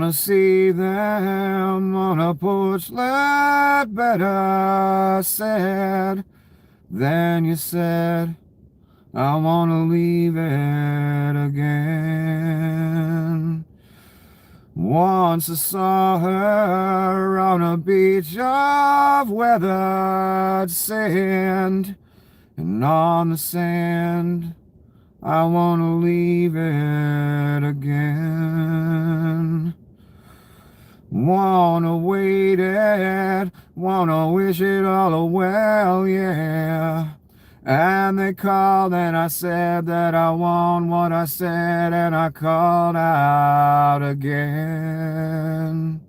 wanna see them on a porch that better said than you said. I wanna leave it again. Once I saw her on a beach of weathered sand, and on the sand I wanna leave it again. Wanna wait it, wanna wish it all well, yeah. And they called and I said that I want what I said, and I called out again.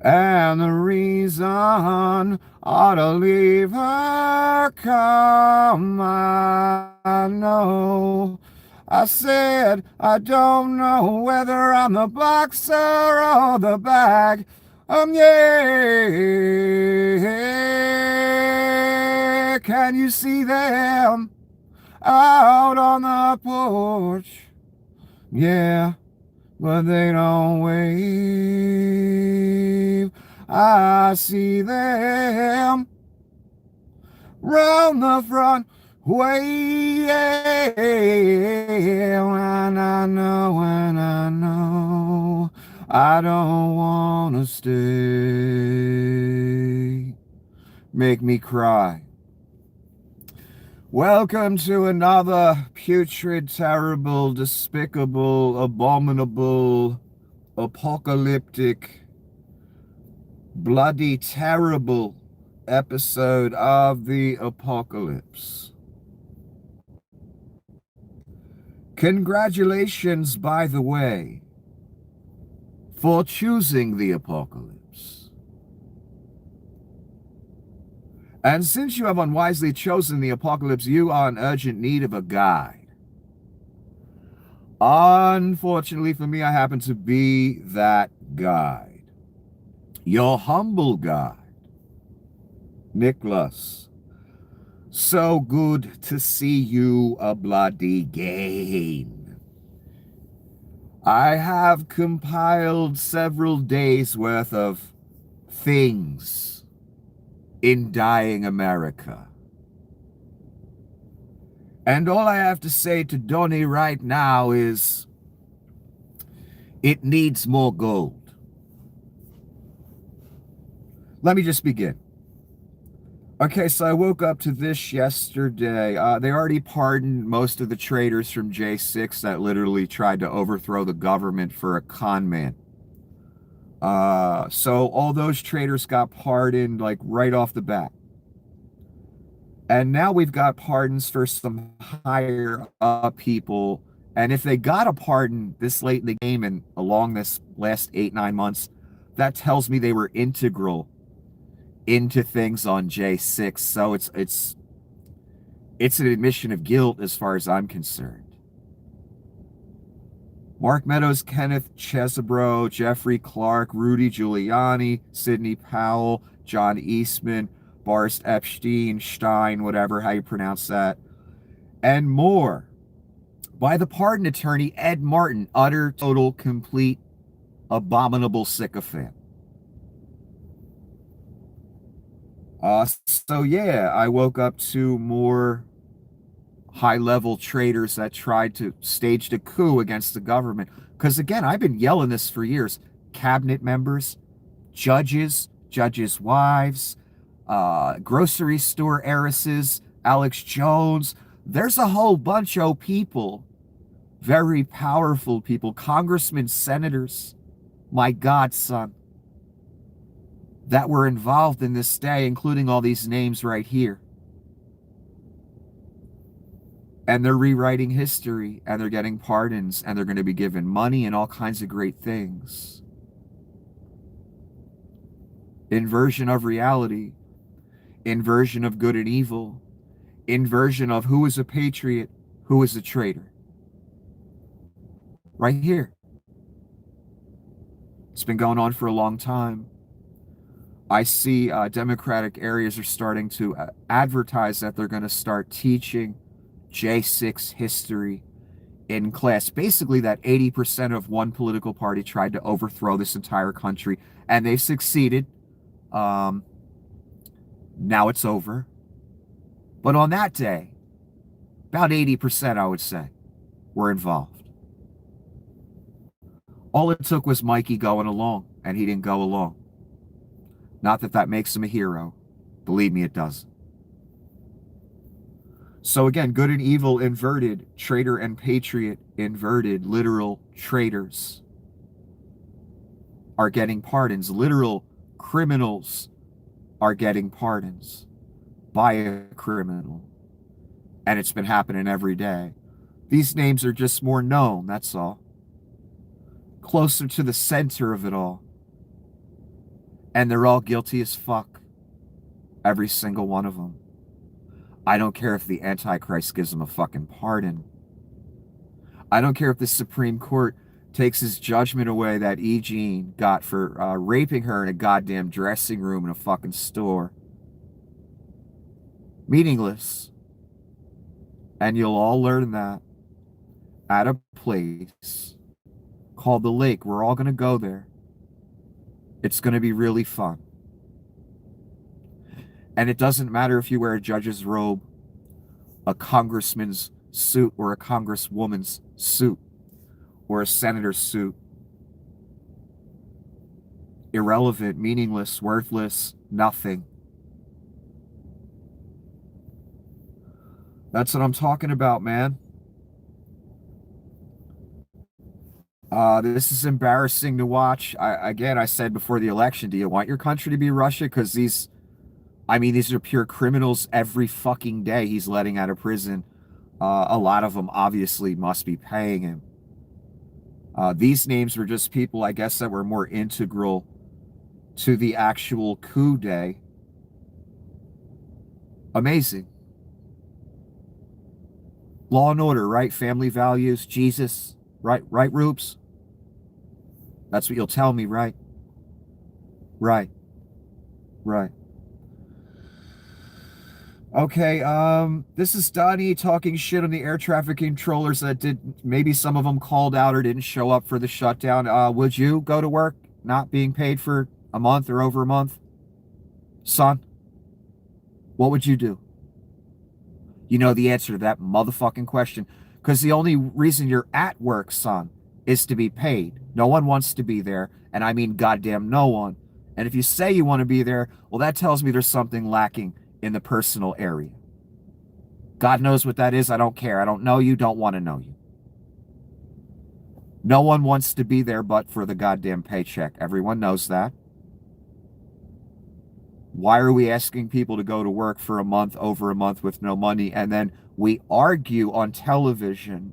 And the reason ought to leave her come, I know. I said, I don't know whether I'm the boxer or the bag. Yeah, can you see them out on the porch? Yeah, but they don't wave. I see them round the front way, and I know I don't wanna stay. Make me cry. Welcome to another putrid, terrible, despicable, abominable, apocalyptic, bloody, terrible episode of the apocalypse. Congratulations, by the way, for choosing the apocalypse. And since you have unwisely chosen the apocalypse, you are in urgent need of a guide. Unfortunately for me, I happen to be that guide. Your humble guide, Nicholas. So good to see you a bloody gain. I have compiled several days worth of things in dying America. And all I have to say to Donnie right now is, it needs more gold. Let me just begin. Okay, so I woke up to this yesterday. They already pardoned most of the traitors from J6 that literally tried to overthrow the government for a con man. So all those traitors got pardoned like right off the bat. And now we've got pardons for some higher up people. And if they got a pardon this late in the game and along this last 8-9 months, that tells me they were integral into things on J6. So it's an admission of guilt as far as I'm concerned. Mark Meadows, Kenneth Chesebro, Jeffrey Clark, Rudy Giuliani, Sidney Powell, John Eastman, Boris Epstein, Stein, whatever, how you pronounce that, and more, by the pardon attorney Ed Martin, utter, total, complete, abominable sycophant. So yeah, I woke up to more high-level traitors that tried to stage a coup against the government. Because again, I've been yelling this for years. Cabinet members, judges, judges' wives, grocery store heiresses, Alex Jones. There's a whole bunch of people, very powerful people, congressmen, senators, my godson, that were involved in this day, including all these names right here. And they're rewriting history, and they're getting pardons, and they're going to be given money and all kinds of great things. Inversion of reality, inversion of good and evil, inversion of who is a patriot, who is a traitor. Right here. It's been going on for a long time. I see Democratic areas are starting to advertise that they're going to start teaching J6 history in class. Basically, that 80% of one political party tried to overthrow this entire country, and they've succeeded. Um, Now it's over. But on that day, about 80%, I would say, were involved. All it took was Mikey going along, and he didn't go along. Not that that makes him a hero. Believe me, it doesn't. So again, good and evil inverted, traitor and patriot inverted, literal traitors are getting pardons. Literal criminals are getting pardons by a criminal. And it's been happening every day. These names are just more known, that's all. Closer to the center of it all. And they're all guilty as fuck. Every single one of them. I don't care if the Antichrist gives them a fucking pardon. I don't care if the Supreme Court takes his judgment away that E. Jean got for raping her in a goddamn dressing room in a fucking store. Meaningless. And you'll all learn that at a place called the Lake. We're all going to go there. It's going to be really fun. And it doesn't matter if you wear a judge's robe, a congressman's suit, or a congresswoman's suit, or a senator's suit. Irrelevant, meaningless, worthless, nothing. That's what I'm talking about, man. This is embarrassing to watch. I said before the election, do you want your country to be Russia? Because these are pure criminals every fucking day he's letting out of prison. A lot of them obviously must be paying him. These names were just people, I guess, that were more integral to the actual coup day. Amazing. Law and order, right? Family values, Jesus, right, Rubes? That's what you'll tell me, right? Right. Okay, this is Donnie talking shit on the air traffic controllers that maybe some of them called out or didn't show up for the shutdown. Would you go to work not being paid for a month or over a month? Son, what would you do? You know the answer to that motherfucking question. Because the only reason you're at work, son, is to be paid. No one wants to be there, and I mean goddamn no one. And if you say you want to be there, well, that tells me there's something lacking in the personal area. God knows what that is. I don't care. I don't know you, don't want to know you. No one wants to be there but for the goddamn paycheck. Everyone knows that. Why are we asking people to go to work for a month, over a month with no money, and then we argue on television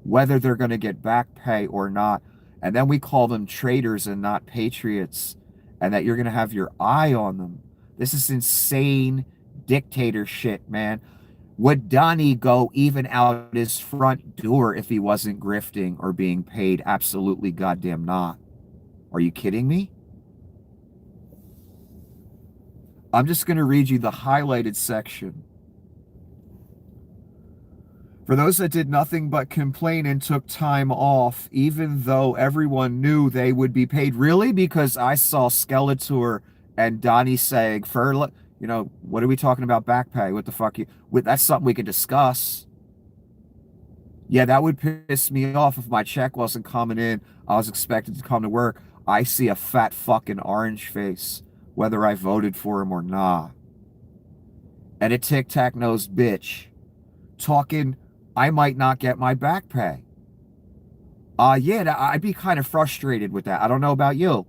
whether they're going to get back pay or not, and then we call them traitors and not patriots, and that you're going to have your eye on them? This is insane dictator shit, man. Would Donnie go even out his front door if he wasn't grifting or being paid? Absolutely goddamn not. Are you kidding me? I'm just going to read you the highlighted section. For those that did nothing but complain and took time off, even though everyone knew they would be paid. Really? Because I saw Skeletor and Donnie saying, what are we talking about back pay? What the fuck? That's something we could discuss. Yeah, that would piss me off if my check wasn't coming in. I was expected to come to work. I see a fat fucking orange face, whether I voted for him or not. And a tic-tac-nosed bitch talking, I might not get my back pay. Yeah, I'd be kind of frustrated with that. I don't know about you.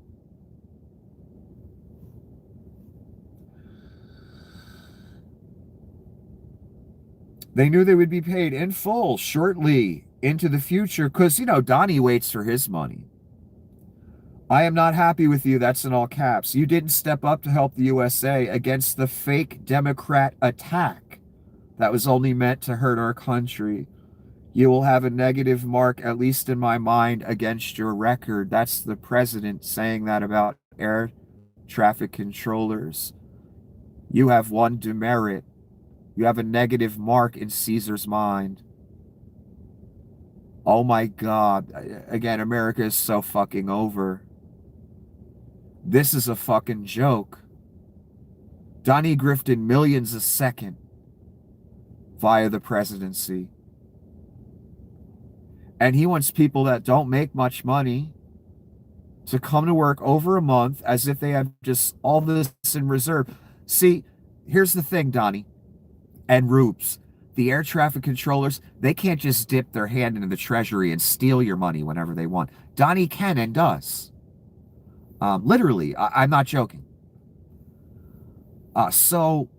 They knew they would be paid in full shortly into the future because, Donnie waits for his money. I am not happy with you. That's in all caps. You didn't step up to help the USA against the fake Democrat attack that was only meant to hurt our country. You will have a negative mark, at least in my mind, against your record. That's the president saying that about air traffic controllers. You have one demerit. You have a negative mark in Caesar's mind. Oh my God. Again, America is so fucking over. This is a fucking joke. Donnie grifted millions a second via the presidency. And he wants people that don't make much money to come to work over a month as if they have just all this in reserve. See, here's the thing, Donnie and Rubes. The air traffic controllers, they can't just dip their hand into the treasury and steal your money whenever they want. Donnie can and does. Literally, I'm not joking. So,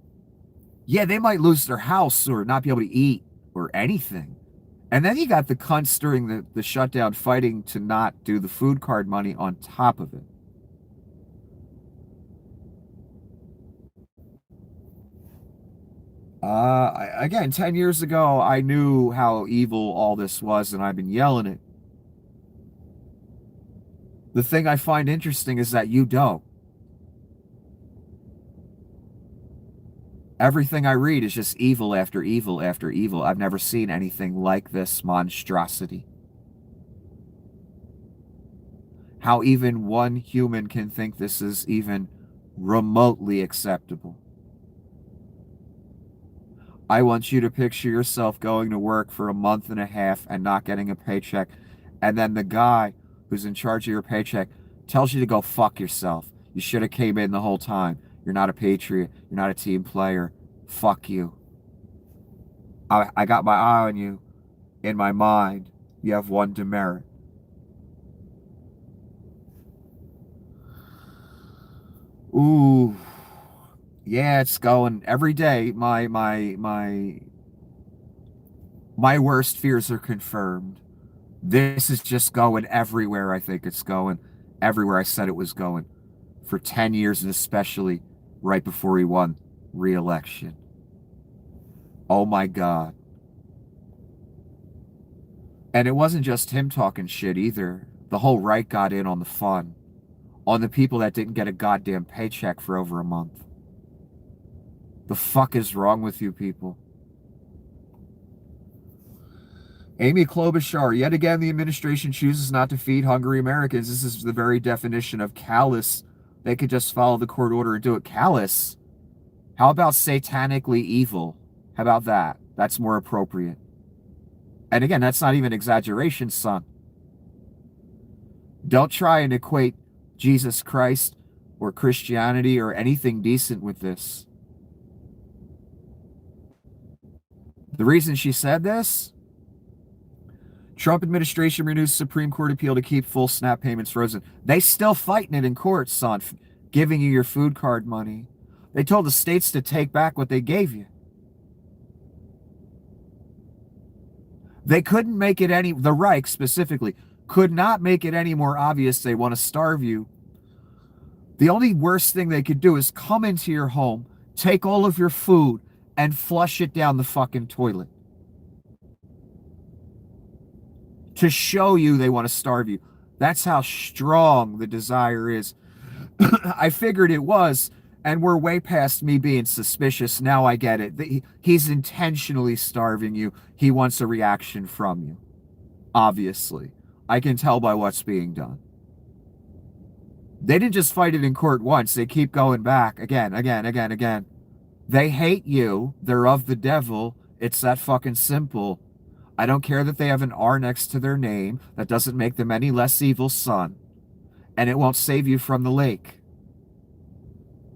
yeah, they might lose their house or not be able to eat or anything. And then you got the cunts during the shutdown fighting to not do the food card money on top of it. Again, 10 years ago, I knew how evil all this was, and I've been yelling it. The thing I find interesting is that you don't. Everything I read is just evil after evil after evil. I've never seen anything like this monstrosity. How even one human can think this is even remotely acceptable. I want you to picture yourself going to work for a month and a half and not getting a paycheck, and then the guy who's in charge of your paycheck tells you to go fuck yourself. You should have came in the whole time. You're not a patriot. You're not a team player. Fuck you. I got my eye on you. In my mind, you have one demerit. Ooh. Yeah, it's going every day. My worst fears are confirmed. This is just going everywhere. I think it's going everywhere I said it was going for 10 years, and especially right before he won re-election. Oh my God. And it wasn't just him talking shit either. The whole right got in on the fun, on the people that didn't get a goddamn paycheck for over a month. The fuck is wrong with you people? Amy Klobuchar, yet again, the administration chooses not to feed hungry Americans. This is the very definition of callous. They could just follow the court order and do it. Callous? How about satanically evil? How about that? That's more appropriate. And again, that's not even exaggeration, son. Don't try and equate Jesus Christ or Christianity or anything decent with this. The reason she said this? Trump administration renews Supreme Court appeal to keep full SNAP payments frozen. They still fighting it in court, son, giving you your food card money. They told the states to take back what they gave you. They couldn't make it any, the Reich specifically, could not make it any more obvious they want to starve you. The only worst thing they could do is come into your home, take all of your food, and flush it down the fucking toilet. To show you they want to starve you. That's how strong the desire is. I figured it was, and we're way past me being suspicious. Now I get it. He's intentionally starving you. He wants a reaction from you. Obviously. I can tell by what's being done. They didn't just fight it in court once. They keep going back again. They hate you. They're of the devil. It's that fucking simple. I don't care that they have an R next to their name. That doesn't make them any less evil, son. And it won't save you from the lake.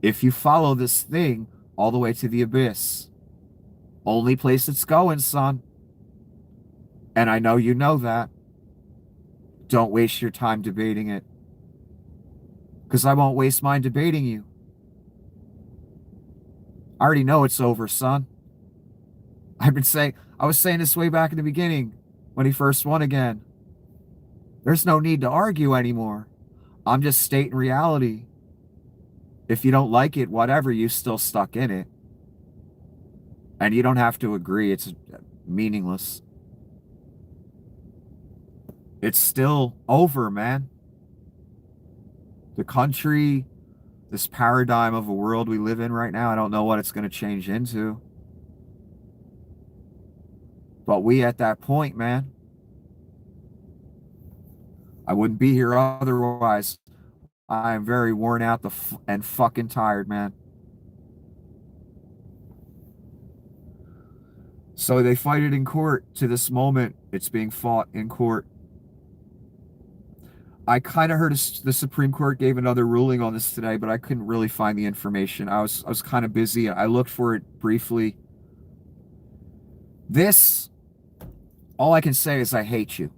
If you follow this thing all the way to the abyss. Only place it's going, son. And I know you know that. Don't waste your time debating it. Because I won't waste mine debating you. I already know it's over, son. I was saying this way back in the beginning when he first won again. There's no need to argue anymore. I'm just stating reality. If you don't like it, whatever, you still stuck in it. And you don't have to agree. It's meaningless. It's still over, man. The country, this paradigm of a world we live in right now, I don't know what it's going to change into. But we at that point, man. I wouldn't be here otherwise. I am very worn out and fucking tired, man. So they fight it in court. To this moment, it's being fought in court. I kind of heard the Supreme Court gave another ruling on this today, but I couldn't really find the information. I was kind of busy. I looked for it briefly. This, all I can say is I hate you.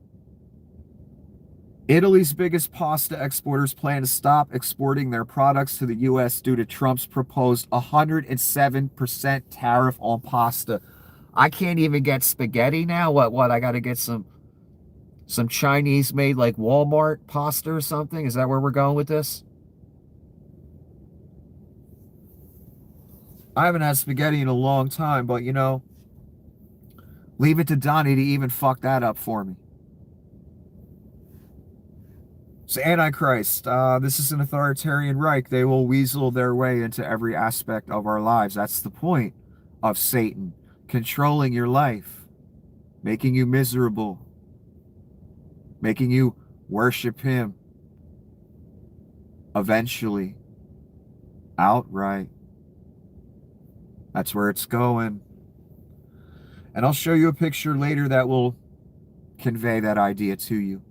Italy's biggest pasta exporters plan to stop exporting their products to the U.S. due to Trump's proposed 107% tariff on pasta. I can't even get spaghetti now. What? I got to get some Chinese made like Walmart pasta or something? Is that where we're going with this? I haven't had spaghetti in a long time, but you know, leave it to Donnie to even fuck that up for me. So Antichrist, this is an authoritarian Reich. They will weasel their way into every aspect of our lives. That's the point of Satan. Controlling your life. Making you miserable. Making you worship him. Eventually. Outright. That's where it's going. And I'll show you a picture later that will convey that idea to you.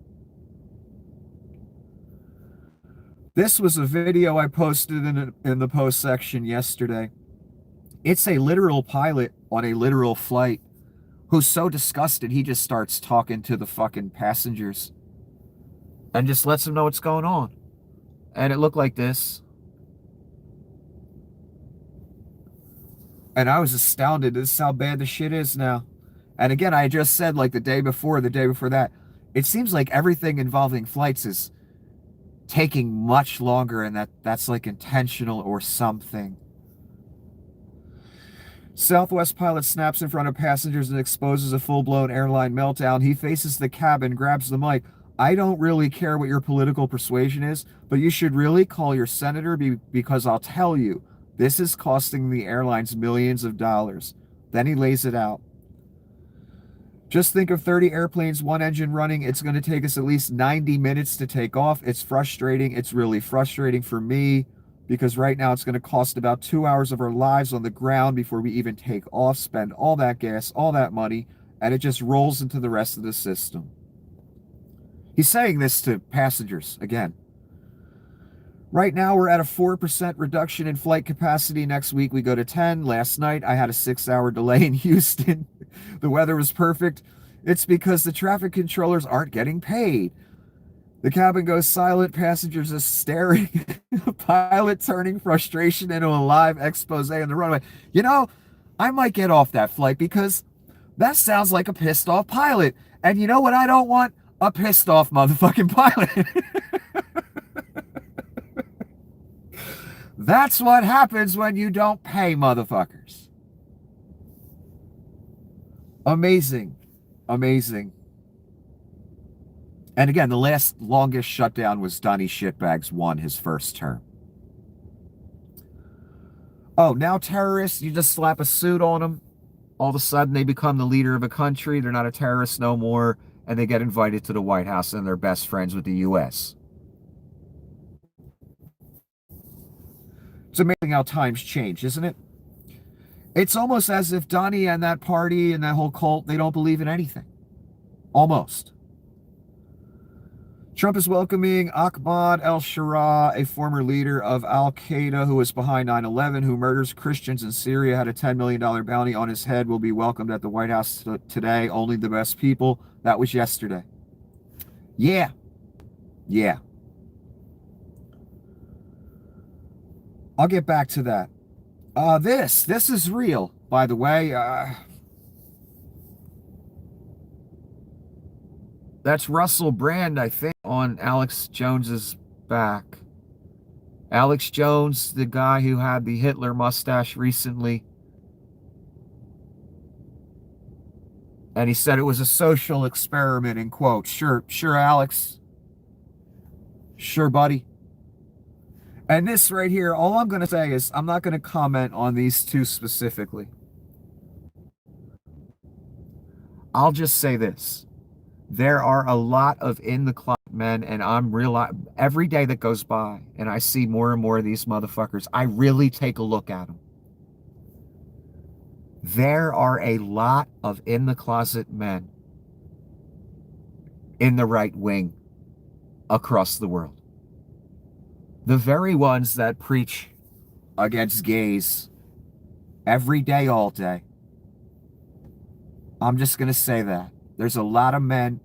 This was a video I posted in the post section yesterday. It's a literal pilot on a literal flight who's so disgusted he just starts talking to the fucking passengers and just lets them know what's going on. And it looked like this. And I was astounded. This is how bad the shit is now. And again, I just said like the day before that, it seems like everything involving flights is taking much longer, and that's like intentional or something. Southwest pilot snaps in front of passengers and exposes a full-blown airline meltdown. He faces the cabin, grabs the mic. I don't really care what your political persuasion is, but you should really call your senator because I'll tell you, this is costing the airlines millions of dollars. Then he lays it out. Just think of 30 airplanes, one engine running. It's going to take us at least 90 minutes to take off. It's frustrating. It's really frustrating for me because right now it's going to cost about 2 hours of our lives on the ground before we even take off, spend all that gas, all that money, and it just rolls into the rest of the system. He's saying this to passengers again. Right now, we're at a 4% reduction in flight capacity. Next week, we go to 10. Last night, I had a 6-hour delay in Houston. The weather was perfect. It's because the traffic controllers aren't getting paid. The cabin goes silent. Passengers are staring. The pilot turning frustration into a live expose on the runway. You know, I might get off that flight because that sounds like a pissed off pilot. And you know what I don't want? A pissed off motherfucking pilot. That's what happens when you don't pay motherfuckers. Amazing. Amazing. And again, the longest shutdown was Donnie Shitbags won his first term. Oh, now terrorists, you just slap a suit on them. All of a sudden, they become the leader of a country. They're not a terrorist no more. And they get invited to the White House and they're best friends with the U.S. It's amazing how times change, isn't it? It's almost as if Donnie and that party and that whole cult, they don't believe in anything. Almost. Trump is welcoming Ahmad al-Sharaa, a former leader of al-Qaeda who was behind 9/11, who murders Christians in Syria, had a $10 million bounty on his head, will be welcomed at the White House today. Only the best people. That was yesterday. Yeah. Yeah. I'll get back to that. This is real, by the way. That's Russell Brand, I think, on Alex Jones's back. Alex Jones, the guy who had the Hitler mustache recently. And he said it was a social experiment, in quotes. Sure, Alex. Sure, buddy. And this right here, all I'm going to say is I'm not going to comment on these two specifically. I'll just say this. There are a lot of in the closet men, and I'm every day that goes by and I see more and more of these motherfuckers, I really take a look at them. There are a lot of in the closet men in the right wing across the world. The very ones that preach against gays every day, all day. I'm just going to say that. There's a lot of men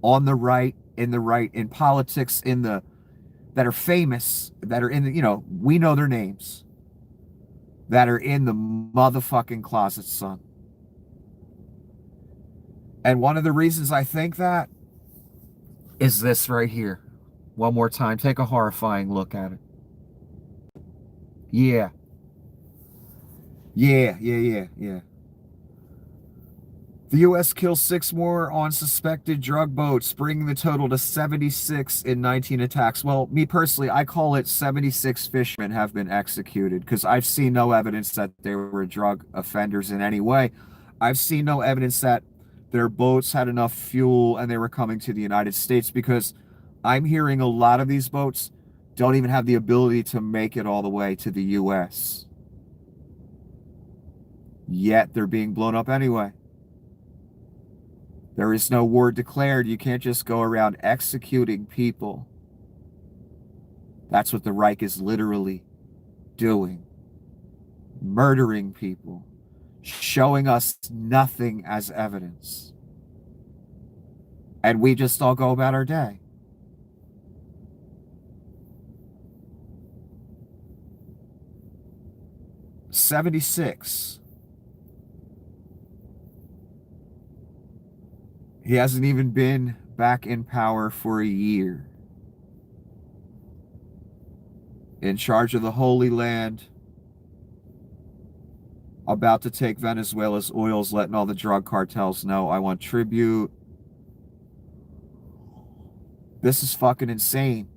on the right, in politics, that are famous, that are in the, we know their names, that are in the motherfucking closet, son. And one of the reasons I think that is this right here. One more time, take a horrifying look at it. Yeah. The U.S. kills 6 more on suspected drug boats, bringing the total to 76 in 19 attacks. Well, me personally, I call it 76 fishermen have been executed, because I've seen no evidence that they were drug offenders in any way. I've seen no evidence that their boats had enough fuel and they were coming to the United States, because I'm hearing a lot of these boats don't even have the ability to make it all the way to the U.S. Yet they're being blown up anyway. There is no war declared. You can't just go around executing people. That's what the Reich is literally doing. Murdering people. Showing us nothing as evidence. And we just all go about our day. '76. He hasn't even been back in power for a year. In charge of the Holy Land. About to take Venezuela's oils, letting all the drug cartels know, I want tribute. This is fucking insane.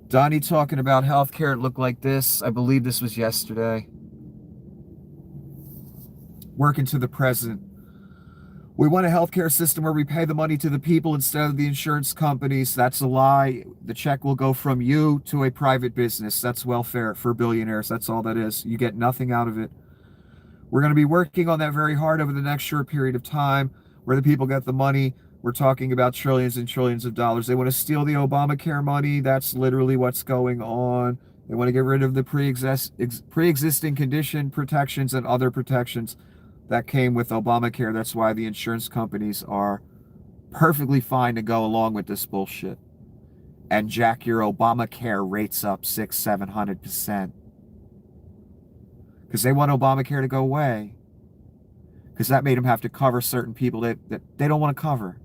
Donnie talking about healthcare. It looked like this. I believe this was yesterday. Working to the president. We want a healthcare system where we pay the money to the people instead of the insurance companies. That's a lie. The check will go from you to a private business. That's welfare for billionaires. That's all that is. You get nothing out of it. We're going to be working on that very hard over the next short period of time, where the people get the money. We're talking about trillions and trillions of dollars. They want to steal the Obamacare money. That's literally what's going on. They want to get rid of the pre-existing condition protections and other protections that came with Obamacare. That's why the insurance companies are perfectly fine to go along with this bullshit and jack your Obamacare rates up 600-700%, because they want Obamacare to go away, because that made them have to cover certain people that they don't want to cover.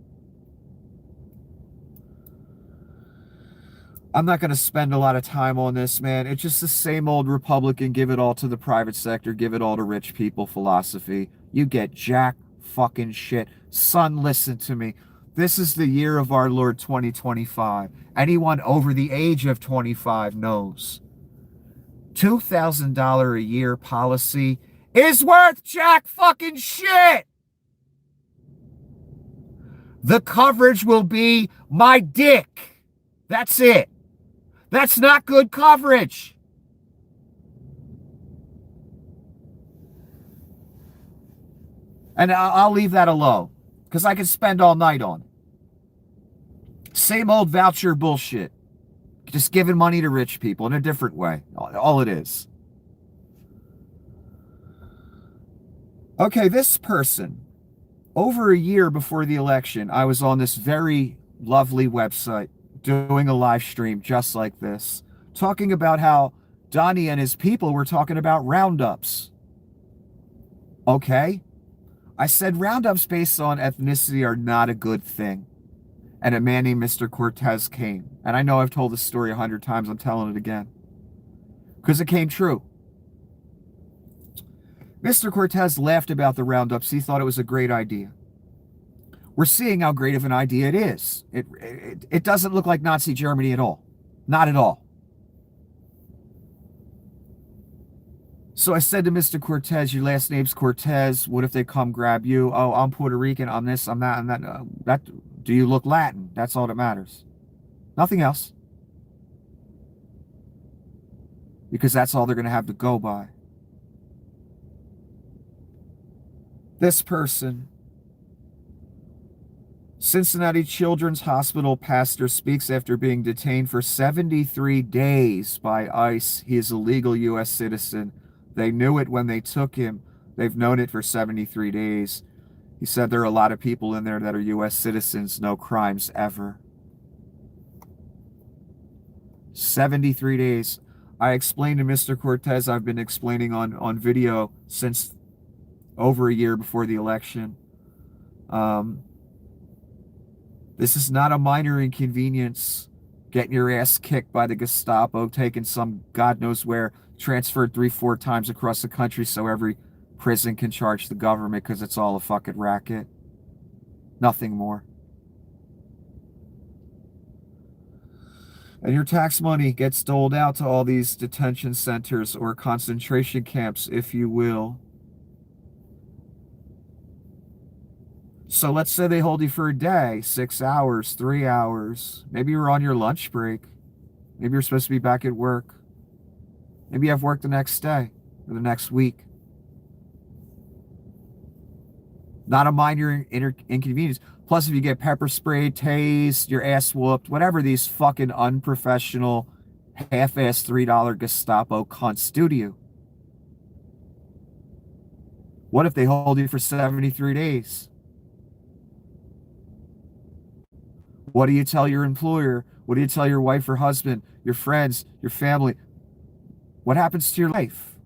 I'm not going to spend a lot of time on this, man. It's just the same old Republican, give it all to the private sector, give it all to rich people philosophy. You get jack fucking shit. Son, listen to me. This is the year of our Lord 2025. Anyone over the age of 25 knows. $2,000 a year policy is worth jack fucking shit. The coverage will be my dick. That's it. That's not good coverage. And I'll leave that alone, because I can spend all night on it. Same old voucher bullshit. Just giving money to rich people in a different way. All it is. Okay, this person, over a year before the election, I was on this very lovely website doing a live stream just like this, talking about how Donnie and his people were talking about roundups. Okay? I said roundups based on ethnicity are not a good thing. And a man named Mr. Cortez came. And I know I've told this story 100 times. I'm telling it again, because it came true. Mr. Cortez laughed about the roundups. He thought it was a great idea. We're seeing how great of an idea it is. It doesn't look like Nazi Germany at all. Not at all. So I said to Mr. Cortez, your last name's Cortez. What if they come grab you? Oh, I'm Puerto Rican. I'm this, I'm that, I'm that. Do you look Latin? That's all that matters. Nothing else. Because that's all they're going to have to go by. This person, Cincinnati Children's Hospital pastor, speaks after being detained for 73 days by ICE. He is a legal U.S. citizen. They knew it when they took him. They've known it for 73 days. He said there are a lot of people in there that are U.S. citizens, no crimes ever. 73 days. I explained to Mr. Cortez, I've been explaining on video since over a year before the election. This is not a minor inconvenience. Getting your ass kicked by the Gestapo, taken some God knows where, transferred 3-4 times across the country so every prison can charge the government because it's all a fucking racket. Nothing more. And your tax money gets doled out to all these detention centers or concentration camps, if you will. So let's say they hold you for a day, 6 hours, 3 hours. Maybe you're on your lunch break. Maybe you're supposed to be back at work. Maybe you have work the next day or the next week. Not a minor inconvenience. Plus, if you get pepper sprayed, tased, your ass whooped, whatever these fucking unprofessional, half-ass $3 Gestapo cunts do to you. What if they hold you for 73 days? What do you tell your employer? What do you tell your wife or husband, your friends, your family? What happens to your life?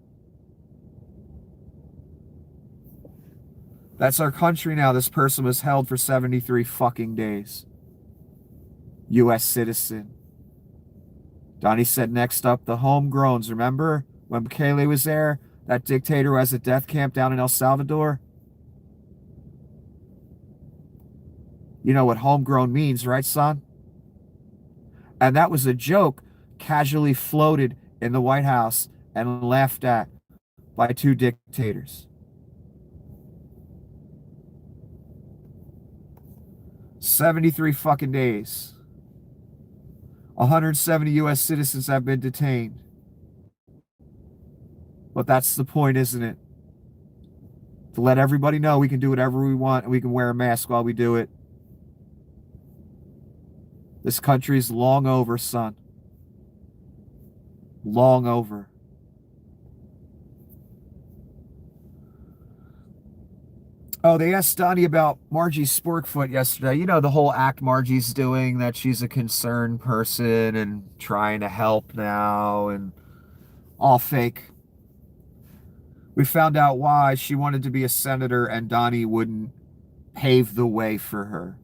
That's our country now. This person was held for 73 fucking days. U.S. citizen. Donnie said next up, the homegrowns. Remember when Bukele was there? That dictator who has a death camp down in El Salvador? You know what homegrown means, right, son? And that was a joke casually floated in the White House and laughed at by 2 dictators. 73 fucking days. 170 U.S. citizens have been detained. But that's the point, isn't it? To let everybody know we can do whatever we want and we can wear a mask while we do it. This country's long over, son. Long over. Oh, they asked Donnie about Margie Sporkfoot yesterday. You know, the whole act Margie's doing, that she's a concerned person and trying to help now, and all fake. We found out why. She wanted to be a senator and Donnie wouldn't pave the way for her.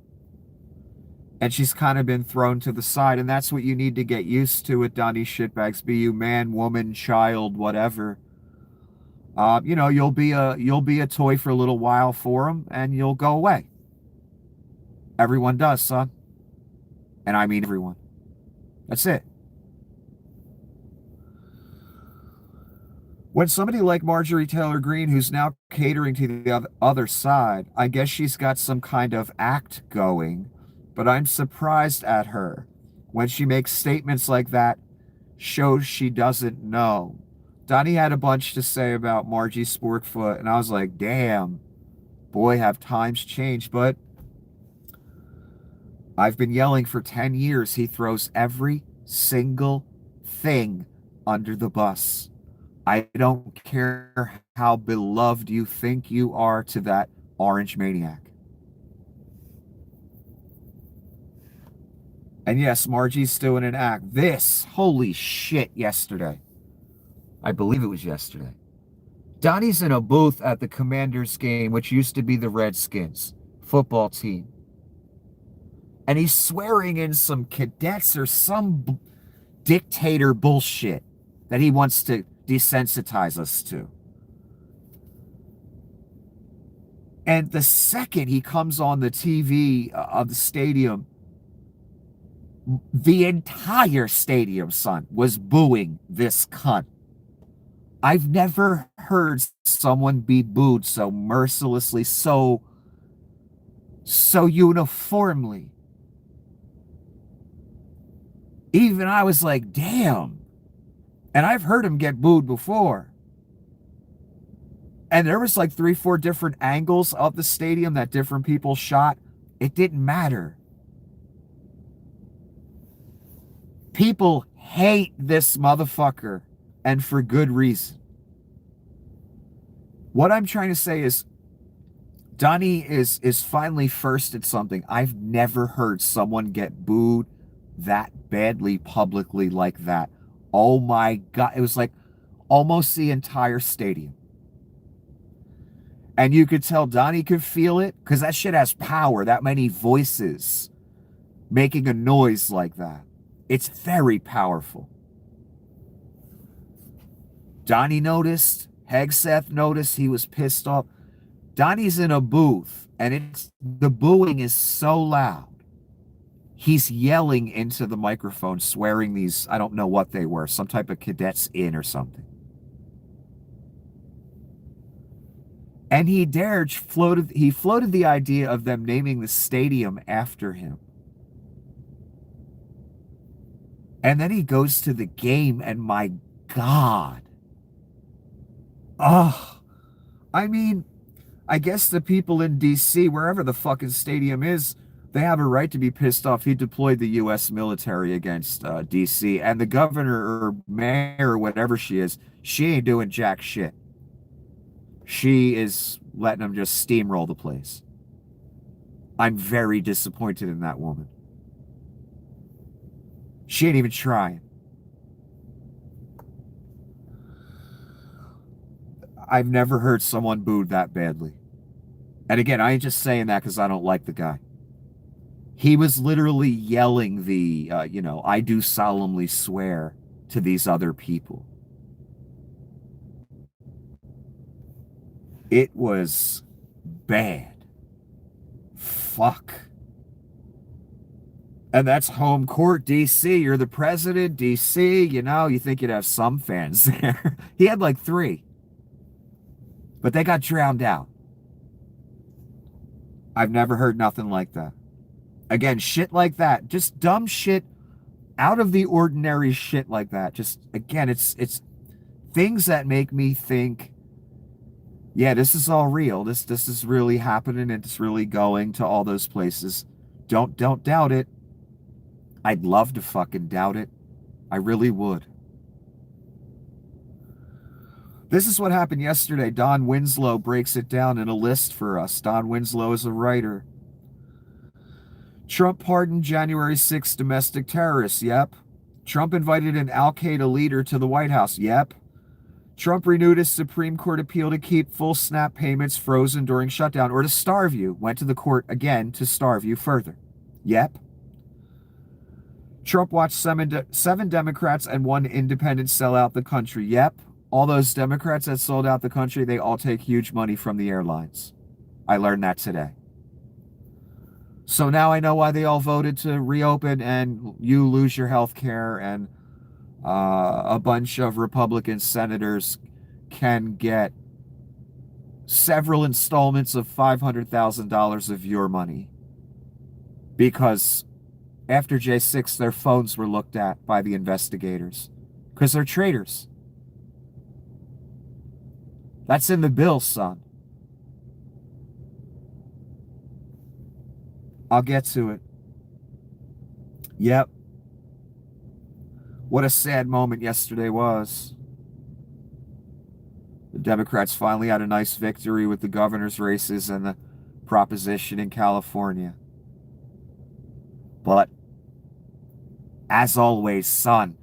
And she's kind of been thrown to the side, and that's what you need to get used to with Donnie shitbags, be you man, woman, child, whatever. You know, you'll be a toy for a little while for him, and you'll go away. Everyone does, son. And I mean everyone. That's it. When somebody like Marjorie Taylor Greene, who's now catering to the other side, I guess she's got some kind of act going, but I'm surprised at her. When she makes statements like that, shows she doesn't know. Donnie had a bunch to say about Margie Sporkfoot, and I was like, damn, boy, have times changed. But I've been yelling for 10 years. He throws every single thing under the bus. I don't care how beloved you think you are to that orange maniac. And yes, Margie's still in an act. This, holy shit, yesterday. I believe it was yesterday. Donnie's in a booth at the Commanders game, which used to be the Redskins football team. And he's swearing in some cadets or some dictator bullshit that he wants to desensitize us to. And the second he comes on the TV of the stadium, the entire stadium, son, was booing this cunt. I've never heard someone be booed so mercilessly, so uniformly. Even I was like, damn. And I've heard him get booed before. And there was like 3, 4 different angles of the stadium that different people shot. It didn't matter. People hate this motherfucker, and for good reason. What I'm trying to say is Donnie is finally first at something. I've never heard someone get booed that badly publicly like that. Oh my God. It was like almost the entire stadium. And you could tell Donnie could feel it because that shit has power. That many voices making a noise like that. It's very powerful. Donnie noticed. Hegseth noticed. He was pissed off. Donnie's in a booth, and the booing is so loud. He's yelling into the microphone, swearing these, I don't know what they were, some type of cadets in or something. And he floated the idea of them naming the stadium after him. And then he goes to the game, and my God. Oh, I mean, I guess the people in D.C., wherever the fucking stadium is, they have a right to be pissed off. He deployed the U.S. military against D.C., and the governor or mayor or whatever she is, she ain't doing jack shit. She is letting them just steamroll the place. I'm very disappointed in that woman. She ain't even trying. I've never heard someone booed that badly. And again, I ain't just saying that because I don't like the guy. He was literally yelling I do solemnly swear to these other people. It was bad. Fuck. And that's home court, D.C. You're the president, D.C. You think you'd have some fans there. He had like 3. But they got drowned out. I've never heard nothing like that. Again, shit like that. Just dumb shit, out of the ordinary shit like that. Just, again, it's things that make me think, yeah, this is all real. This is really happening, and it's really going to all those places. Don't doubt it. I'd love to fucking doubt it. I really would. This is what happened yesterday. Don Winslow breaks it down in a list for us. Don Winslow is a writer. Trump pardoned January 6th domestic terrorists. Yep. Trump invited an Al-Qaeda leader to the White House. Yep. Trump renewed his Supreme Court appeal to keep full SNAP payments frozen during shutdown or to starve you. Went to the court again to starve you further. Yep. Trump watched 7 Democrats and 1 independent sell out the country. Yep. All those Democrats that sold out the country, they all take huge money from the airlines. I learned that today. So now I know why they all voted to reopen and you lose your health care, and a bunch of Republican senators can get several installments of $500,000 of your money. Because after J6, their phones were looked at by the investigators. Because they're traitors. That's in the bill, son. I'll get to it. Yep. What a sad moment yesterday was. The Democrats finally had a nice victory with the governor's races and the proposition in California. But, as always, son,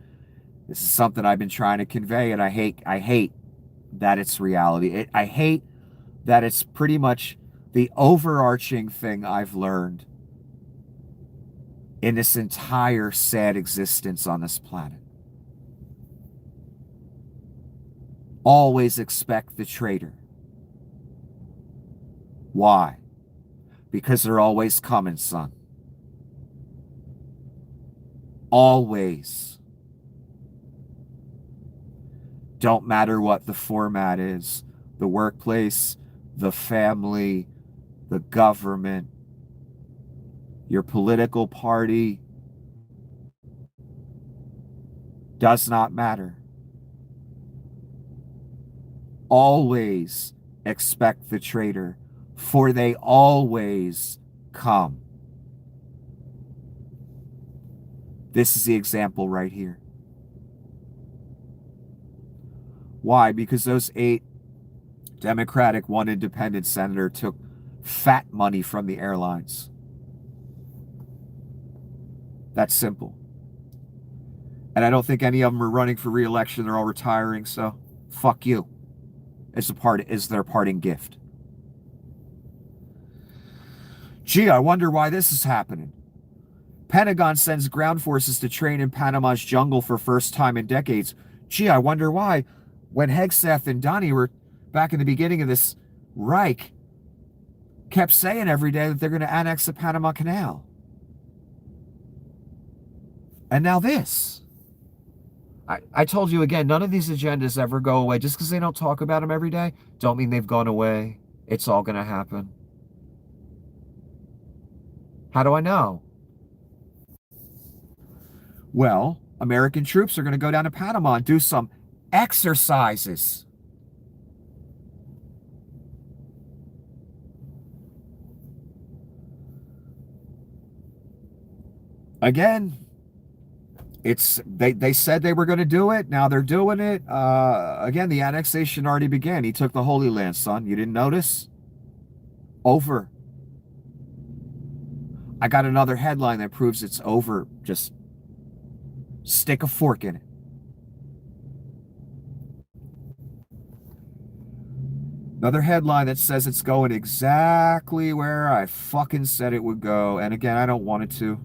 this is something I've been trying to convey, and I hate that it's reality. I hate that it's pretty much the overarching thing I've learned in this entire sad existence on this planet. Always expect the traitor. Why? Because they're always coming, son. Always. Don't matter what the format is, the workplace, the family, the government, your political party, does not matter. Always expect the traitor, for they always come. This is the example right here. Why? Because those 8 Democratic, 1 independent senator took fat money from the airlines. That's simple. And I don't think any of them are running for re-election. They're all retiring, so fuck you. Is their parting gift. Gee, I wonder why this is happening. Pentagon sends ground forces to train in Panama's jungle for first time in decades. Gee, I wonder why. When Hegseth and Donnie were back in the beginning of this Reich, kept saying every day that they're going to annex the Panama Canal. And now this. I told you again, none of these agendas ever go away. Just because they don't talk about them every day, don't mean they've gone away. It's all going to happen. How do I know? Well, American troops are going to go down to Panama and do some exercises. Again, they said they were going to do it. Now they're doing it. Again, the annexation already began. He took the Holy Land, son. You didn't notice? Over. I got another headline that proves it's over. Just stick a fork in it. Another headline that says it's going exactly where I fucking said it would go. And again, I don't want it to.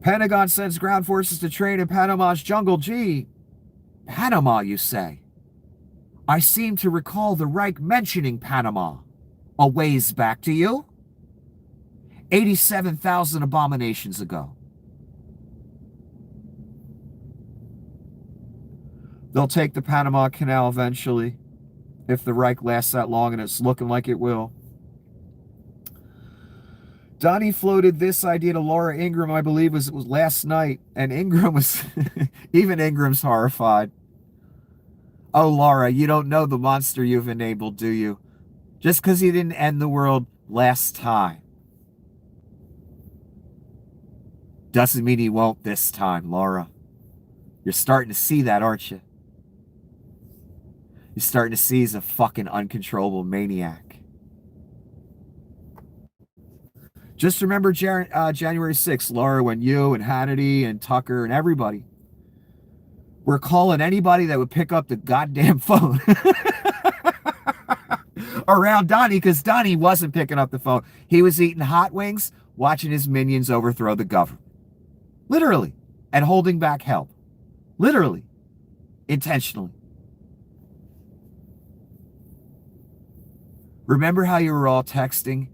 Pentagon sends ground forces to train in Panama's jungle. Gee, Panama, you say? I seem to recall the Reich mentioning Panama. A ways back, to you? 87,000 abominations ago. They'll take the Panama Canal eventually, if the Reich lasts that long, and it's looking like it will. Donnie floated this idea to Laura Ingraham, I believe it was last night, and Ingraham was, even Ingram's horrified. Oh, Laura, you don't know the monster you've enabled, do you? Just because he didn't end the world last time doesn't mean he won't this time, Laura. You're starting to see that, aren't you? You're starting to see he's a fucking uncontrollable maniac. Just remember January 6th, Laura, when you and Hannity and Tucker and everybody were calling anybody that would pick up the goddamn phone around Donnie, because Donnie wasn't picking up the phone. He was eating hot wings, watching his minions overthrow the government. Literally. And holding back help. Literally. Intentionally. Remember how you were all texting?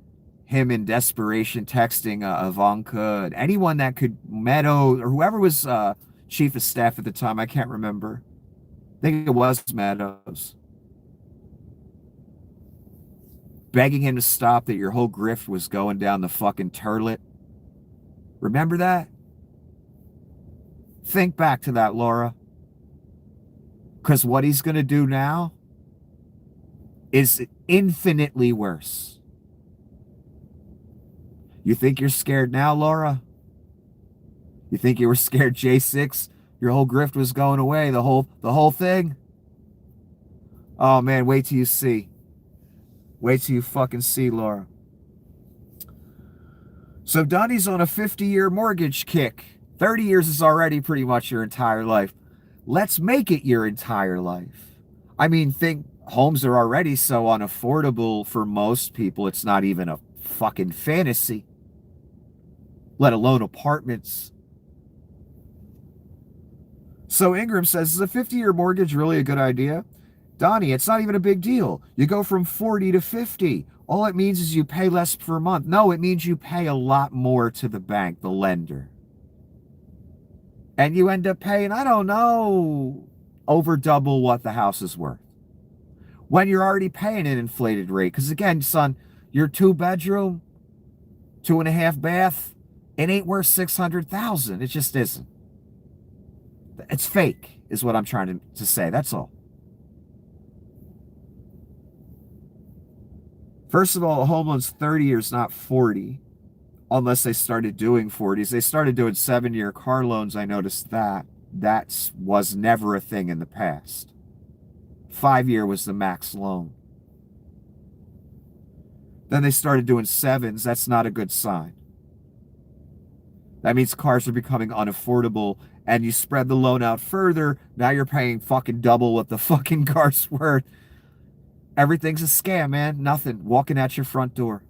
Him in desperation, texting Ivanka and anyone that could, Meadows, or whoever was chief of staff at the time. I can't remember. I think it was Meadows. Begging him to stop, that your whole grift was going down the fucking turlet. Remember that? Think back to that, Laura. Because what he's going to do now is infinitely worse. You think you're scared now, Laura? You think you were scared J6? Your whole grift was going away, the whole thing? Oh man, wait till you see. Wait till you fucking see, Laura. So Donnie's on a 50-year mortgage kick. 30 years is already pretty much your entire life. Let's make it your entire life. I mean, homes are already so unaffordable for most people, it's not even a fucking fantasy. Let alone apartments. So Ingraham says, is a 50-year mortgage really a good idea? Donnie, it's not even a big deal. You go from 40 to 50. All it means is you pay less per month. No, it means you pay a lot more to the bank, the lender. And you end up paying, I don't know, over double what the house is worth when you're already paying an inflated rate. Because again, son, your 2 bedroom, 2.5 bath, it ain't worth 600,000. It just isn't. It's fake, is what I'm trying to say. That's all. First of all, a home loan's 30 years, not 40, unless they started doing 40s. They started doing 7-year car loans. I noticed that. That was never a thing in the past. 5-year was the max loan. Then they started doing 7s. That's not a good sign. That means cars are becoming unaffordable, and you spread the loan out further. Now you're paying fucking double what the fucking car's worth. Everything's a scam, man. Nothing. Walking at your front door.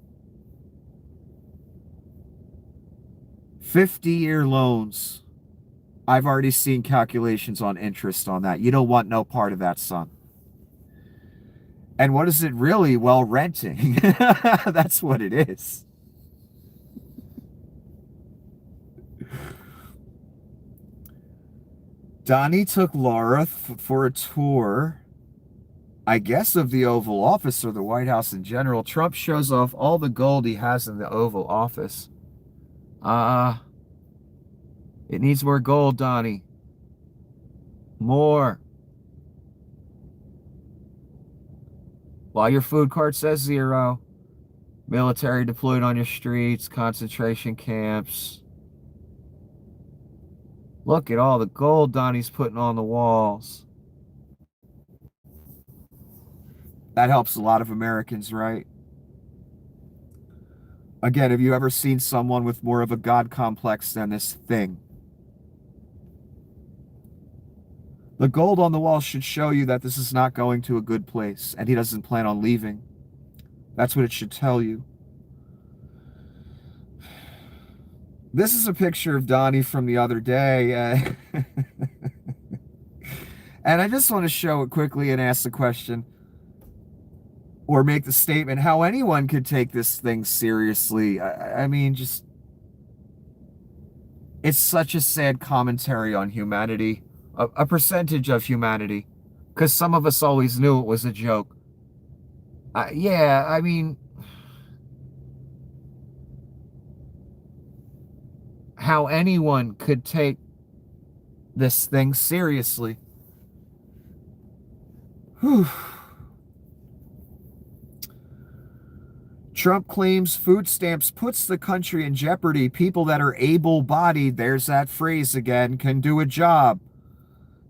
50-year loans. I've already seen calculations on interest on that. You don't want no part of that, son. And what is it really? Well, renting. That's what it is. Donnie took Laura for a tour, I guess, of the Oval Office or the White House in general. Trump shows off all the gold he has in the Oval Office. It needs more gold, Donnie. More. While your food cart says 0. Military deployed on your streets, concentration camps. Look at all the gold Donnie's putting on the walls. That helps a lot of Americans, right? Again, have you ever seen someone with more of a God complex than this thing? The gold on the wall should show you that this is not going to a good place, and he doesn't plan on leaving. That's what it should tell you. This is a picture of Donnie from the other day. And I just want to show it quickly and ask the question, or make the statement, how anyone could take this thing seriously. I mean, just, it's such a sad commentary on humanity, a percentage of humanity, because some of us always knew it was a joke. Yeah, I mean, how anyone could take this thing seriously. Whew. Trump claims food stamps puts the country in jeopardy. People that are able-bodied, there's that phrase again, can do a job.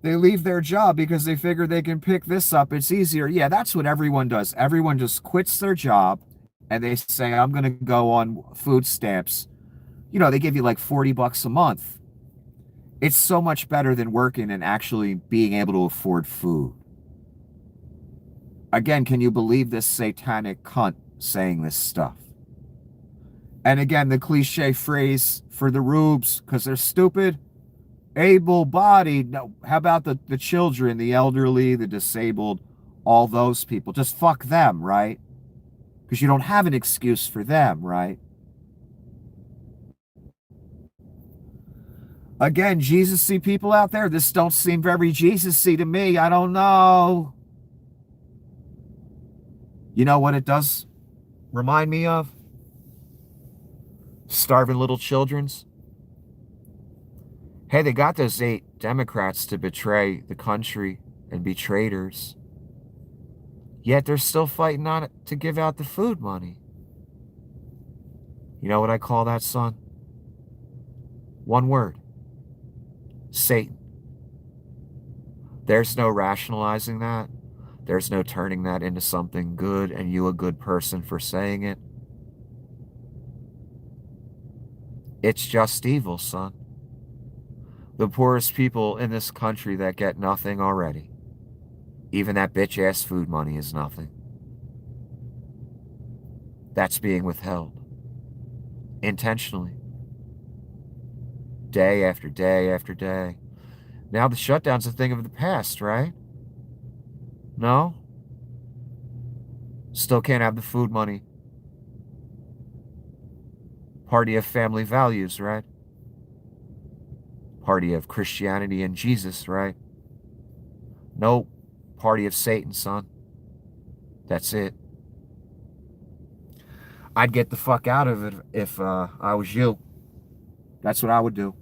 They leave their job because they figure they can pick this up. It's easier. Yeah, that's what everyone does. Everyone just quits their job and they say, I'm going to go on food stamps. You know, they give you like 40 bucks a month. It's so much better than working and actually being able to afford food. Again, can you believe this satanic cunt saying this stuff? And again, the cliche phrase for the rubes, because they're stupid, able-bodied. No, how about the children, the elderly, the disabled, all those people? Just fuck them, right? Because you don't have an excuse for them, right? Again, Jesus-y people out there, this don't seem very Jesus-y to me. I don't know. You know what it does remind me of? Starving little children's. Hey, they got those 8 Democrats to betray the country and be traitors. Yet they're still fighting on it to give out the food money. You know what I call that, son? One word. Satan. There's no rationalizing that. There's no turning that into something good and you a good person for saying it. It's just evil, son. The poorest people in this country that get nothing already. Even that bitch-ass food money is nothing. That's being withheld. Intentionally. Day after day after day. Now the shutdown's a thing of the past, right? No? Still can't have the food money. Party of family values, right? Party of Christianity and Jesus, right? No, party of Satan, son. That's it. I'd get the fuck out of it if I was you. That's what I would do.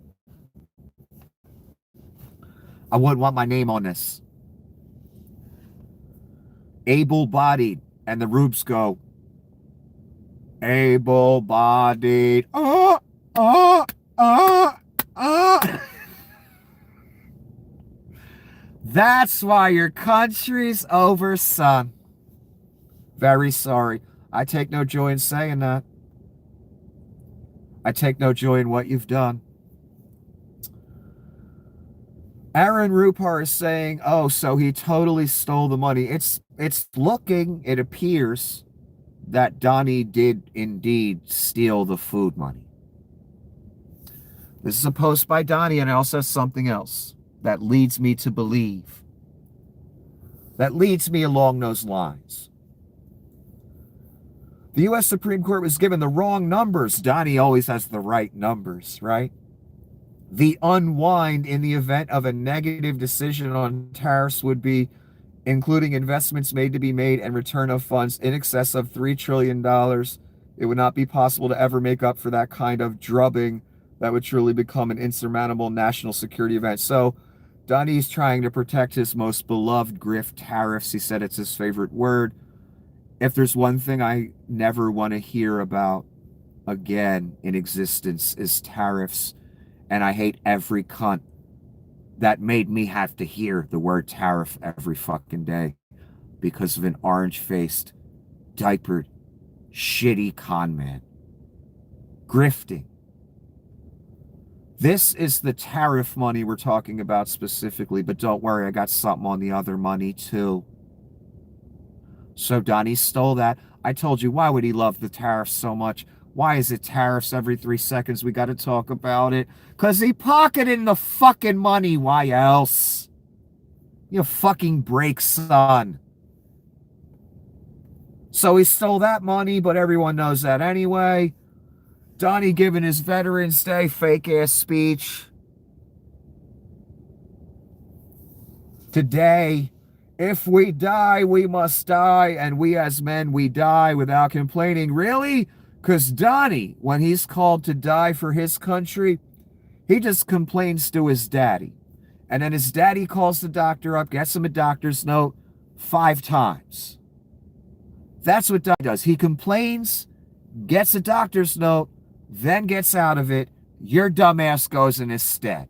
I wouldn't want my name on this. Able-bodied. And the Rubes go, able-bodied. Oh, oh, oh, oh. That's why your country's over, son. Very sorry. I take no joy in saying that. I take no joy in what you've done. Aaron Rupar is saying, oh, so he totally stole the money. It appears that Donnie did indeed steal the food money. This is a post by Donnie, and it also has something else that leads me to believe. That leads me along those lines. The U.S. Supreme Court was given the wrong numbers. Donnie always has the right numbers, right? The unwind in the event of a negative decision on tariffs would be including investments made to be made and return of funds in excess of $3 trillion. It would not be possible to ever make up for that kind of drubbing that would truly become an insurmountable national security event. So Donnie's trying to protect his most beloved grift, tariffs. He said it's his favorite word. If there's one thing I never want to hear about again in existence is tariffs. And I hate every cunt that made me have to hear the word tariff every fucking day because of an orange-faced, diapered, shitty con man. Grifting. This is the tariff money we're talking about specifically, but don't worry, I got something on the other money too. So Donnie stole that. I told you, why would he love the tariffs so much? Why is it tariffs every 3 seconds? We got to talk about it. Because he pocketed the fucking money. Why else? You fucking break, son. So he stole that money, but everyone knows that anyway. Donnie giving his Veterans Day fake-ass speech. Today, if we die, we must die, and we as men, we die without complaining. Really? Because Donnie, when he's called to die for his country, he just complains to his daddy. And then his daddy calls the doctor up, gets him a doctor's note 5 times. That's what Donnie does. He complains, gets a doctor's note, then gets out of it. Your dumbass goes in his stead.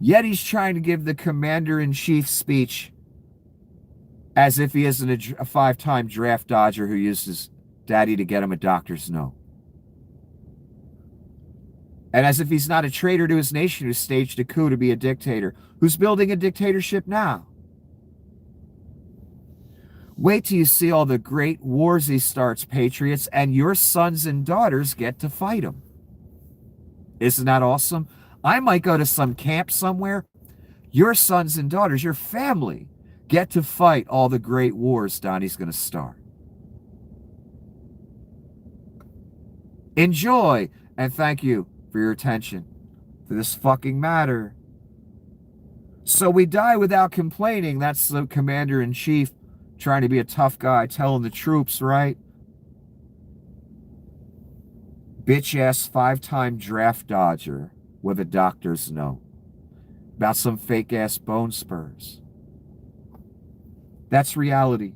Yet he's trying to give the commander-in-chief speech as if he isn't a 5-time draft dodger who uses daddy to get him a doctor's note. And as if he's not a traitor to his nation who staged a coup to be a dictator, who's building a dictatorship now. Wait till you see all the great wars he starts, patriots, and your sons and daughters get to fight him. Isn't that awesome? I might go to some camp somewhere. Your sons and daughters, your family, get to fight all the great wars Donnie's going to start. Enjoy, and thank you for your attention to this fucking matter. So we die without complaining. That's the commander-in-chief trying to be a tough guy, telling the troops, right? Bitch-ass 5-time draft dodger with a doctor's note about some fake-ass bone spurs. That's reality.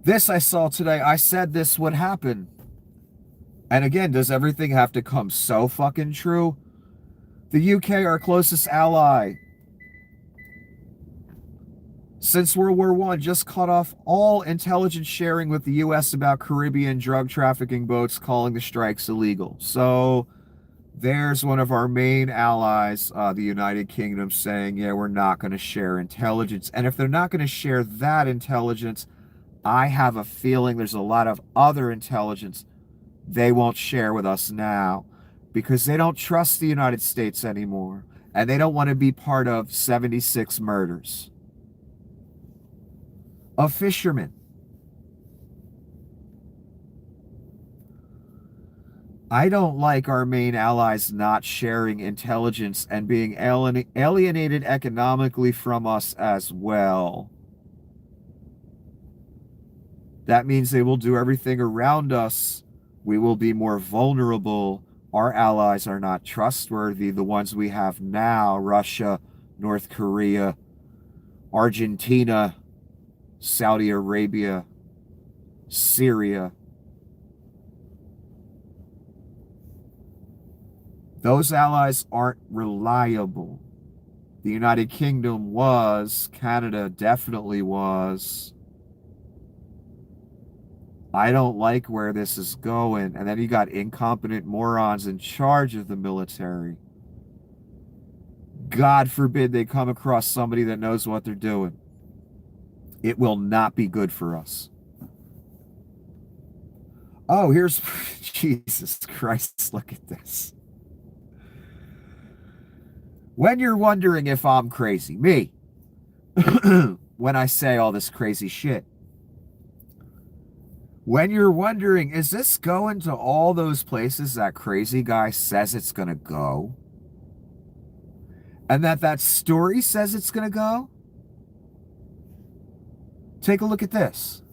This I saw today. I said this would happen. And again, does everything have to come so fucking true? The UK, our closest ally, since World War I, just cut off all intelligence sharing with the US about Caribbean drug trafficking boats, calling the strikes illegal. So there's one of our main allies, the United Kingdom, saying, yeah, we're not going to share intelligence. And if they're not going to share that intelligence, I have a feeling there's a lot of other intelligence they won't share with us now because they don't trust the United States anymore. And they don't want to be part of 76 murders of fishermen. I don't like our main allies not sharing intelligence and being alienated economically from us as well. That means they will do everything around us. We will be more vulnerable. Our allies are not trustworthy. The ones we have now, Russia, North Korea, Argentina, Saudi Arabia, Syria. Those allies aren't reliable. The United Kingdom was, Canada definitely was. I don't like where this is going. And then you got incompetent morons in charge of the military. God forbid they come across somebody that knows what they're doing. It will not be good for us. Oh, here's Jesus Christ. Look at this. When you're wondering if I'm crazy, me, when I say all this crazy shit, when you're wondering, is this going to all those places that crazy guy says it's going to go? And that story says it's going to go? Take a look at this.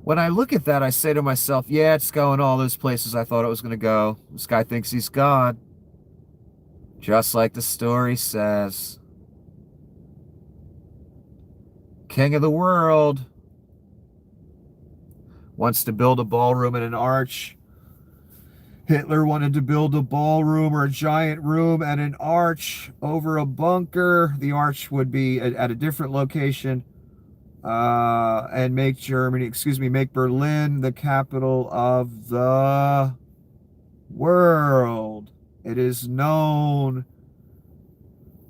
When I look at that, I say to myself, yeah, it's going all those places I thought it was going to go. This guy thinks he's God. Just like the story says. King of the world wants to build a ballroom and an arch. Hitler wanted to build a ballroom or a giant room and an arch over a bunker. The arch would be at a different location. And make Berlin the capital of the world. It is known.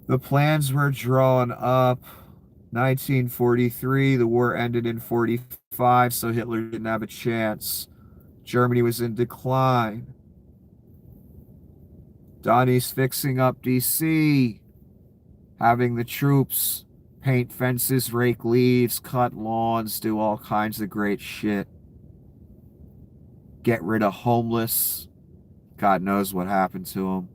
The plans were drawn up. 1943, the war ended in 45, so Hitler didn't have a chance. Germany was in decline. Donnie's fixing up DC, having the troops paint fences, rake leaves, cut lawns, do all kinds of great shit. Get rid of homeless. God knows what happened to them.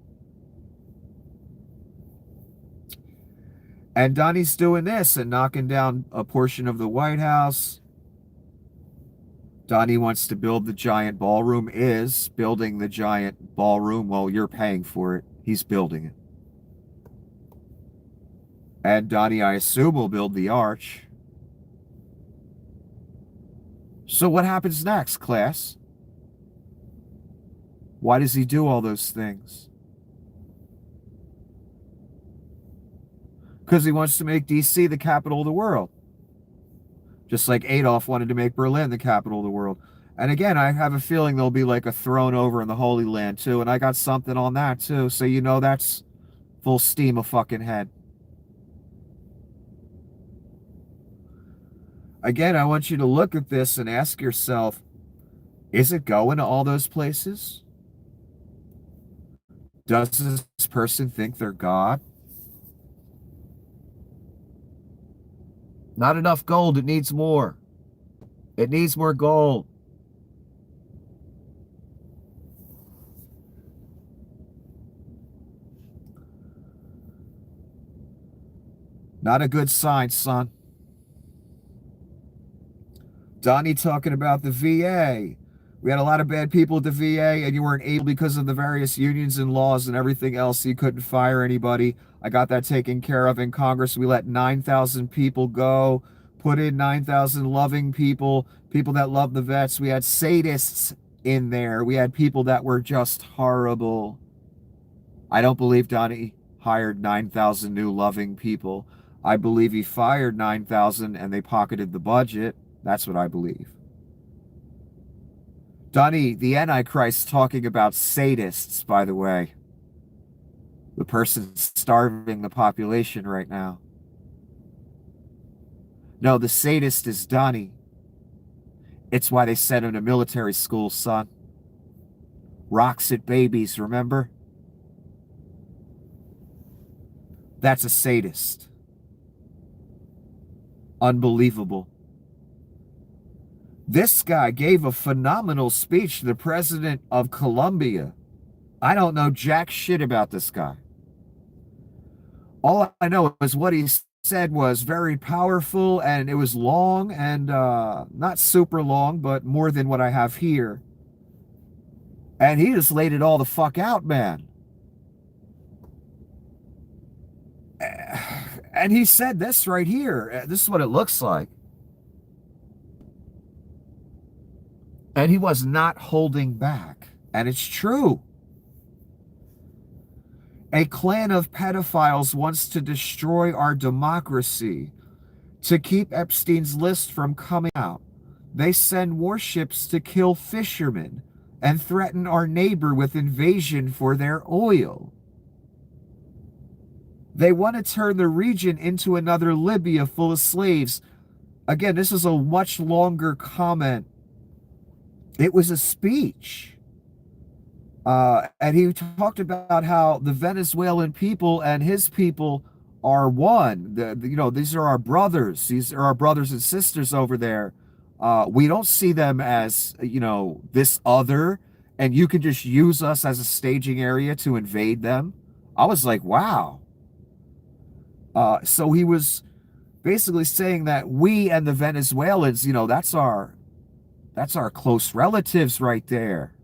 And Donnie's doing this and knocking down a portion of the White House. Donnie wants to build the giant ballroom, is building the giant ballroom. Well, you're paying for it. He's building it. And Donnie, I assume, will build the arch. So what happens next, class? Why does he do all those things? Because he wants to make DC the capital of the world. Just like Adolf wanted to make Berlin the capital of the world. And again, I have a feeling there'll be like a throne over in the Holy Land too. And I got something on that too. So you know that's full steam a fucking head. Again, I want you to look at this and ask yourself, is it going to all those places? Does this person think they're God? Not enough gold. It needs more. It needs more gold. Not a good sign, son. Donnie talking about the VA. We had a lot of bad people at the VA, and you weren't able because of the various unions and laws and everything else. You couldn't fire anybody. I got that taken care of in Congress. We let 9,000 people go, put in 9,000 loving people, people that love the vets. We had sadists in there. We had people that were just horrible. I don't believe Donnie hired 9,000 new loving people. I believe he fired 9,000 and they pocketed the budget. That's what I believe. Donnie, the Antichrist, talking about sadists, by the way. The person starving the population right now. No, the sadist is Donnie. It's why they sent him to military school, son. Rocks at babies, remember? That's a sadist. Unbelievable. This guy gave a phenomenal speech to the president of Colombia. I don't know jack shit about this guy. All I know is what he said was very powerful, and it was long, and not super long, but more than what I have here. And he just laid it all the fuck out, man. And he said this right here. This is what it looks like. And he was not holding back. And it's true. A clan of pedophiles wants to destroy our democracy. To keep Epstein's list from coming out, they send warships to kill fishermen and threaten our neighbor with invasion for their oil. They want to turn the region into another Libya full of slaves. Again, this is a much longer comment. It was a speech. And he talked about how the Venezuelan people and his people are one. These are our brothers. These are our brothers and sisters over there. We don't see them as, this other, and you can just use us as a staging area to invade them. I was like, wow. So he was basically saying that we and the Venezuelans, that's our close relatives right there.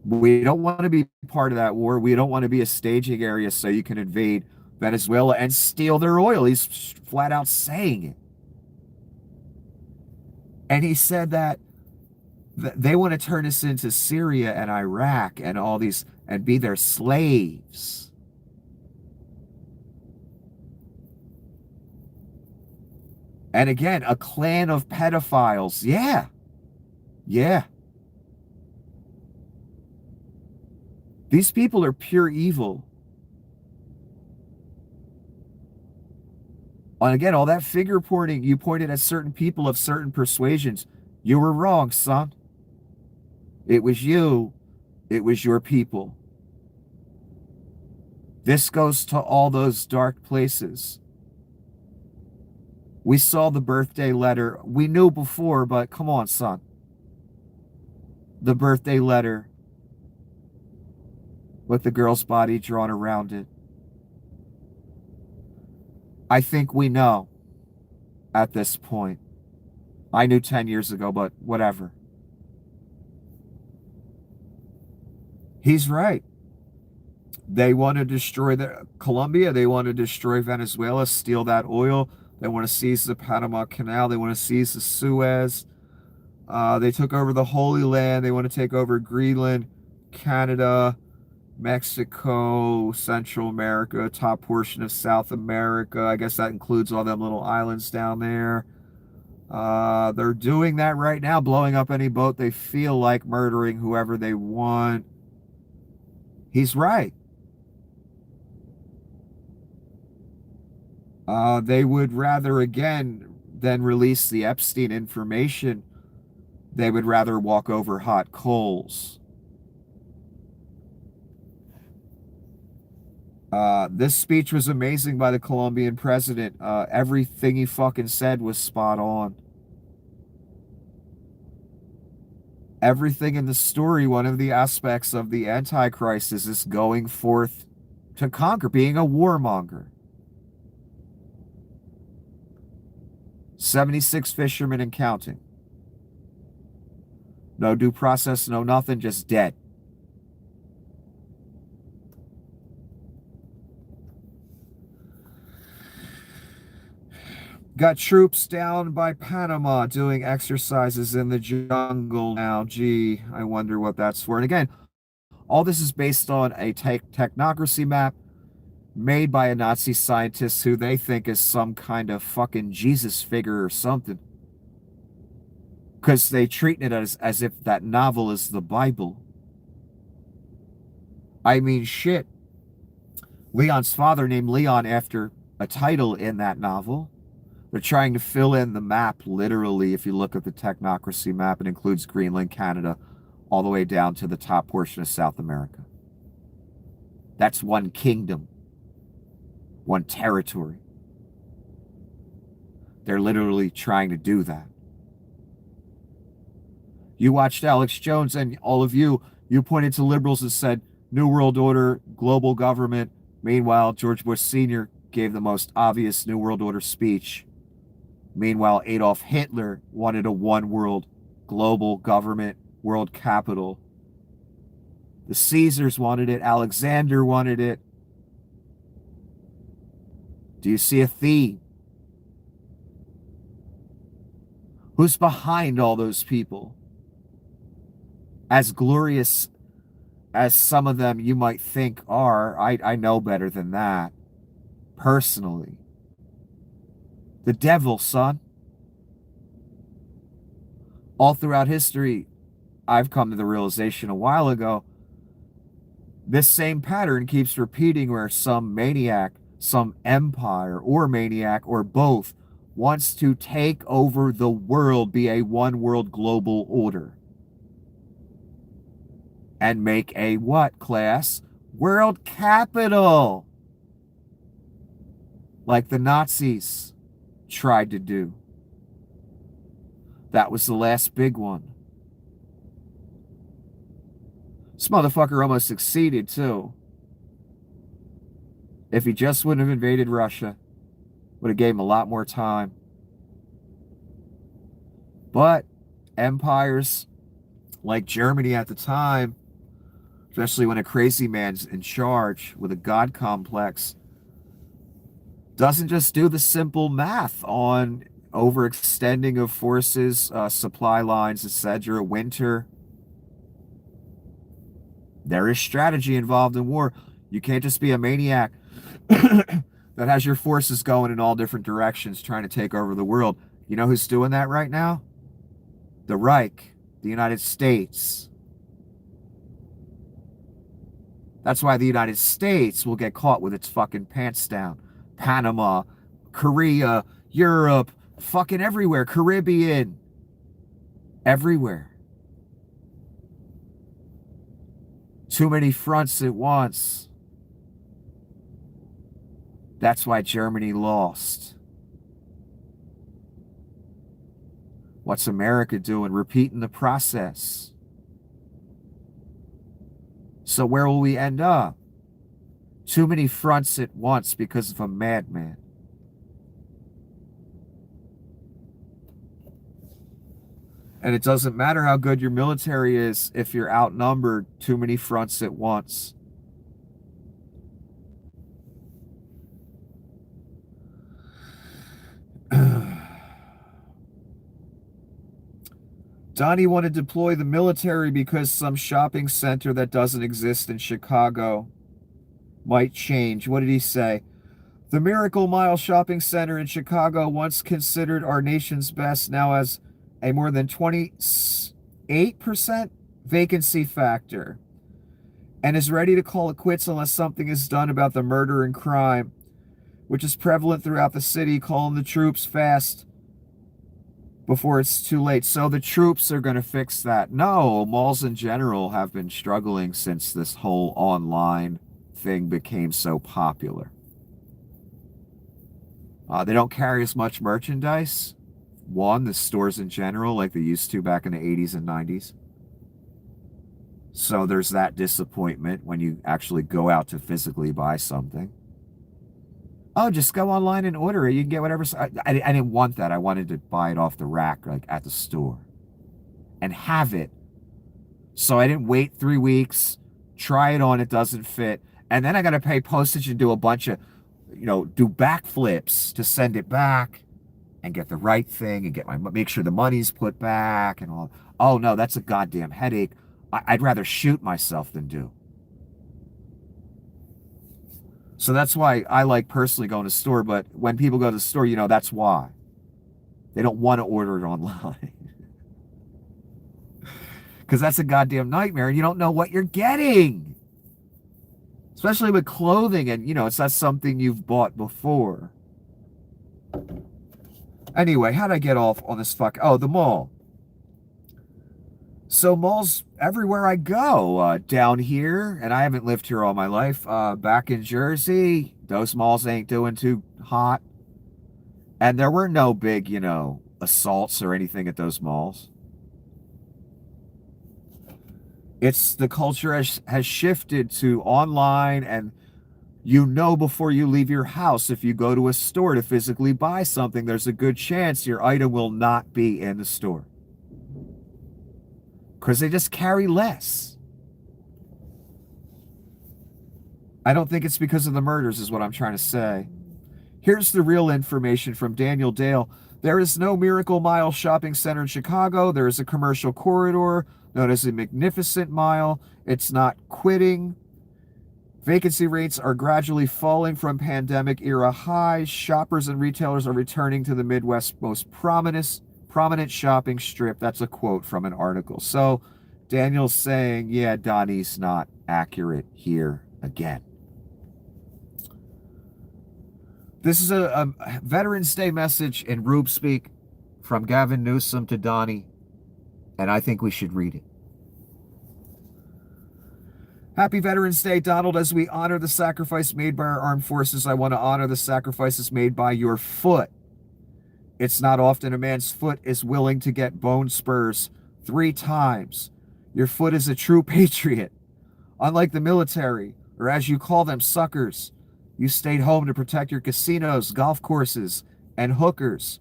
We don't want to be part of that war. We don't want to be a staging area so you can invade Venezuela and steal their oil. He's flat out saying it. And he said that they want to turn us into Syria and Iraq and all these and be their slaves. And again, a clan of pedophiles. Yeah. Yeah. These people are pure evil. And again, all that finger pointing, you pointed at certain people of certain persuasions. You were wrong, son. It was you. It was your people. This goes to all those dark places. We saw the birthday letter. We knew before, but come on, son. The birthday letter with the girl's body drawn around it. I think we know at this point. I knew 10 years ago, but whatever. He's right. They want to destroy Colombia. They want to destroy Venezuela, steal that oil. They want to seize the Panama Canal. They want to seize the Suez. They took over the Holy Land. They want to take over Greenland, Canada, Mexico, Central America, top portion of South America. I guess that includes all them little islands down there. They're doing that right now, blowing up any boat they feel like, murdering whoever they want. He's right. They would rather, again, than release the Epstein information, they would rather walk over hot coals. This speech was amazing by the Colombian president. Everything he fucking said was spot on. Everything in the story, one of the aspects of the Antichrist is this going forth to conquer, being a warmonger. 76 fishermen and counting. No due process, no nothing, just dead. Got troops down by Panama doing exercises in the jungle now. Gee, I wonder what that's for. And again, all this is based on a technocracy map made by a Nazi scientist who they think is some kind of fucking Jesus figure or something. Because they treat it as if that novel is the Bible. I mean, shit. Leon's father named Leon after a title in that novel. They're trying to fill in the map, literally. If you look at the technocracy map, it includes Greenland, Canada, all the way down to the top portion of South America. That's one kingdom. want territory. They're literally trying to do that. You watched Alex Jones, and all of you pointed to liberals and said, New World Order, global government. Meanwhile, George Bush Sr. gave the most obvious New World Order speech. Meanwhile, Adolf Hitler wanted a one world global government, world capital. The Caesars wanted it. Alexander wanted it. Do you see a theme? Who's behind all those people? As glorious as some of them you might think are, I know better than that. Personally. The devil, son. All throughout history, I've come to the realization a while ago, this same pattern keeps repeating where some maniac, some empire or maniac or both wants to take over the world, be a one world global order. And make a what, class? World capital. Like the Nazis tried to do. That was the last big one. This motherfucker almost succeeded, too. If he just wouldn't have invaded Russia, would have gave him a lot more time. But empires like Germany at the time, especially when a crazy man's in charge with a God complex, doesn't just do the simple math on overextending of forces, supply lines, etc., winter. There is strategy involved in war. You can't just be a maniac that has your forces going in all different directions trying to take over the world. You know who's doing that right now? The Reich, the United States. That's why the United States will get caught with its fucking pants down. Panama, Korea, Europe, fucking everywhere. Caribbean. Everywhere. Too many fronts at once. That's why Germany lost. What's America doing? Repeating the process. So where will we end up? Too many fronts at once because of a madman. And it doesn't matter how good your military is if you're outnumbered, too many fronts at once. Donnie wanted to deploy the military because some shopping center that doesn't exist in Chicago might change. What did he say? The Miracle Mile shopping center in Chicago, once considered our nation's best, now has a more than 28% vacancy factor and is ready to call it quits unless something is done about the murder and crime, which is prevalent throughout the city, calling the troops fast before it's too late. So the troops are going to fix that. No, malls in general have been struggling since this whole online thing became so popular. They don't carry as much merchandise. One, the stores in general, like they used to back in the 80s and 90s. So there's that disappointment when you actually go out to physically buy something. Oh, just go online and order it. You can get whatever. I didn't want that. I wanted to buy it off the rack, like at the store, and have it. So I didn't wait 3 weeks, try it on, it doesn't fit, and then I got to pay postage and do a bunch of, do backflips to send it back and get the right thing and make sure the money's put back and all. Oh no, that's a goddamn headache. I'd rather shoot myself than do. So that's why I like personally going to the store, but when people go to the store, that's why. They don't want to order it online. Because that's a goddamn nightmare and you don't know what you're getting. Especially with clothing and, it's not something you've bought before. Anyway, how'd I get off on this Oh, the mall. So malls everywhere I go, down here, and I haven't lived here all my life, back in Jersey, those malls ain't doing too hot. And there were no big, assaults or anything at those malls. It's the culture has shifted to online, and before you leave your house, if you go to a store to physically buy something, there's a good chance your item will not be in the store. Because they just carry less. I don't think it's because of the murders, is what I'm trying to say. Here's the real information from Daniel Dale. There is no Miracle Mile shopping center in Chicago. There is a commercial corridor known as the Magnificent Mile. It's not quitting. Vacancy rates are gradually falling from pandemic era highs. Shoppers and retailers are returning to the Midwest's most prominent shopping strip. That's a quote from an article. So Daniel's saying, yeah, Donnie's not accurate here again. This is a Veterans Day message in Rube speak from Gavin Newsom to Donnie, and I think we should read it. Happy Veterans Day, Donald. As we honor the sacrifice made by our armed forces, I want to honor the sacrifices made by your foot. It's not often a man's foot is willing to get bone spurs 3 times. Your foot is a true patriot. Unlike the military, or as you call them, suckers, you stayed home to protect your casinos, golf courses, and hookers.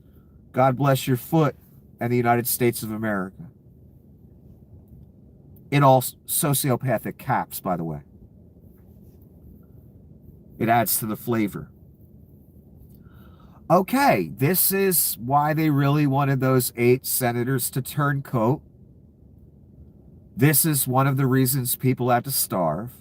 God bless your foot and the United States of America. In all sociopathic caps, by the way. It adds to the flavor. Okay, this is why they really wanted those 8 senators to turn coat. This is one of the reasons people had to starve.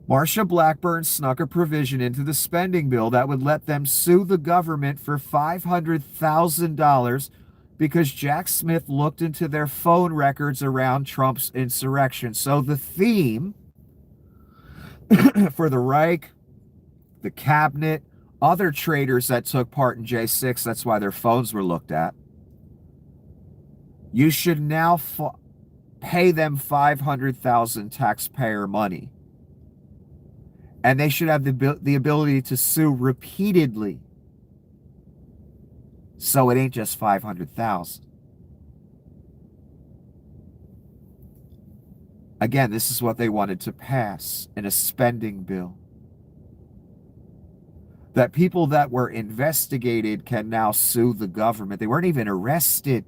Marsha Blackburn snuck a provision into the spending bill that would let them sue the government for $500,000 because Jack Smith looked into their phone records around Trump's insurrection. So the theme for the Reich, the cabinet, other traitors that took part in J6, that's why their phones were looked at, you should now pay them $500,000 taxpayer money. And they should have the ability to sue repeatedly. So it ain't just $500,000. Again, this is what they wanted to pass in a spending bill. That people that were investigated can now sue the government. They weren't even arrested.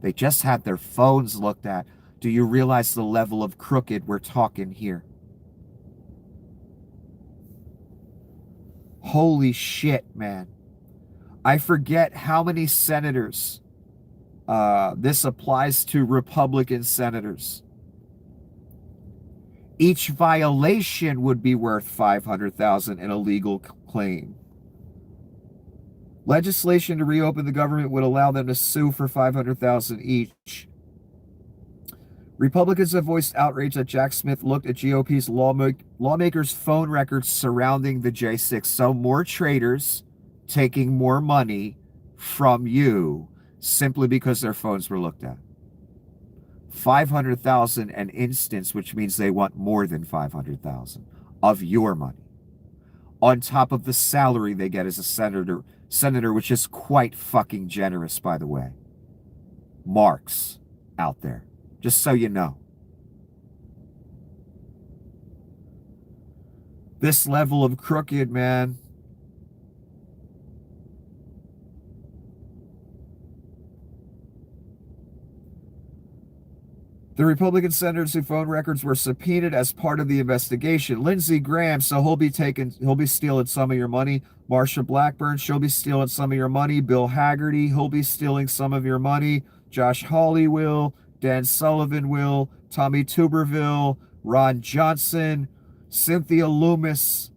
They just had their phones looked at. Do you realize the level of crooked we're talking here? Holy shit, man. I forget how many senators this applies to. Republican senators. Each violation would be worth $500,000 in a legal claim. Legislation to reopen the government would allow them to sue for $500,000 each. Republicans have voiced outrage that Jack Smith looked at GOP's lawmakers' phone records surrounding the J6. So more traitors taking more money from you simply because their phones were looked at. $500,000 an instance, which means they want more than $500,000 of your money. On top of the salary they get as a senator, which is quite fucking generous, by the way. Marks out there. Just so you know. This level of crooked, man. The Republican senators whose phone records were subpoenaed as part of the investigation. Lindsey Graham, so he'll be stealing some of your money. Marsha Blackburn, she'll be stealing some of your money. Bill Haggerty, he'll be stealing some of your money. Josh Hawley will. Dan Sullivan will. Tommy Tuberville. Ron Johnson. Cynthia Loomis.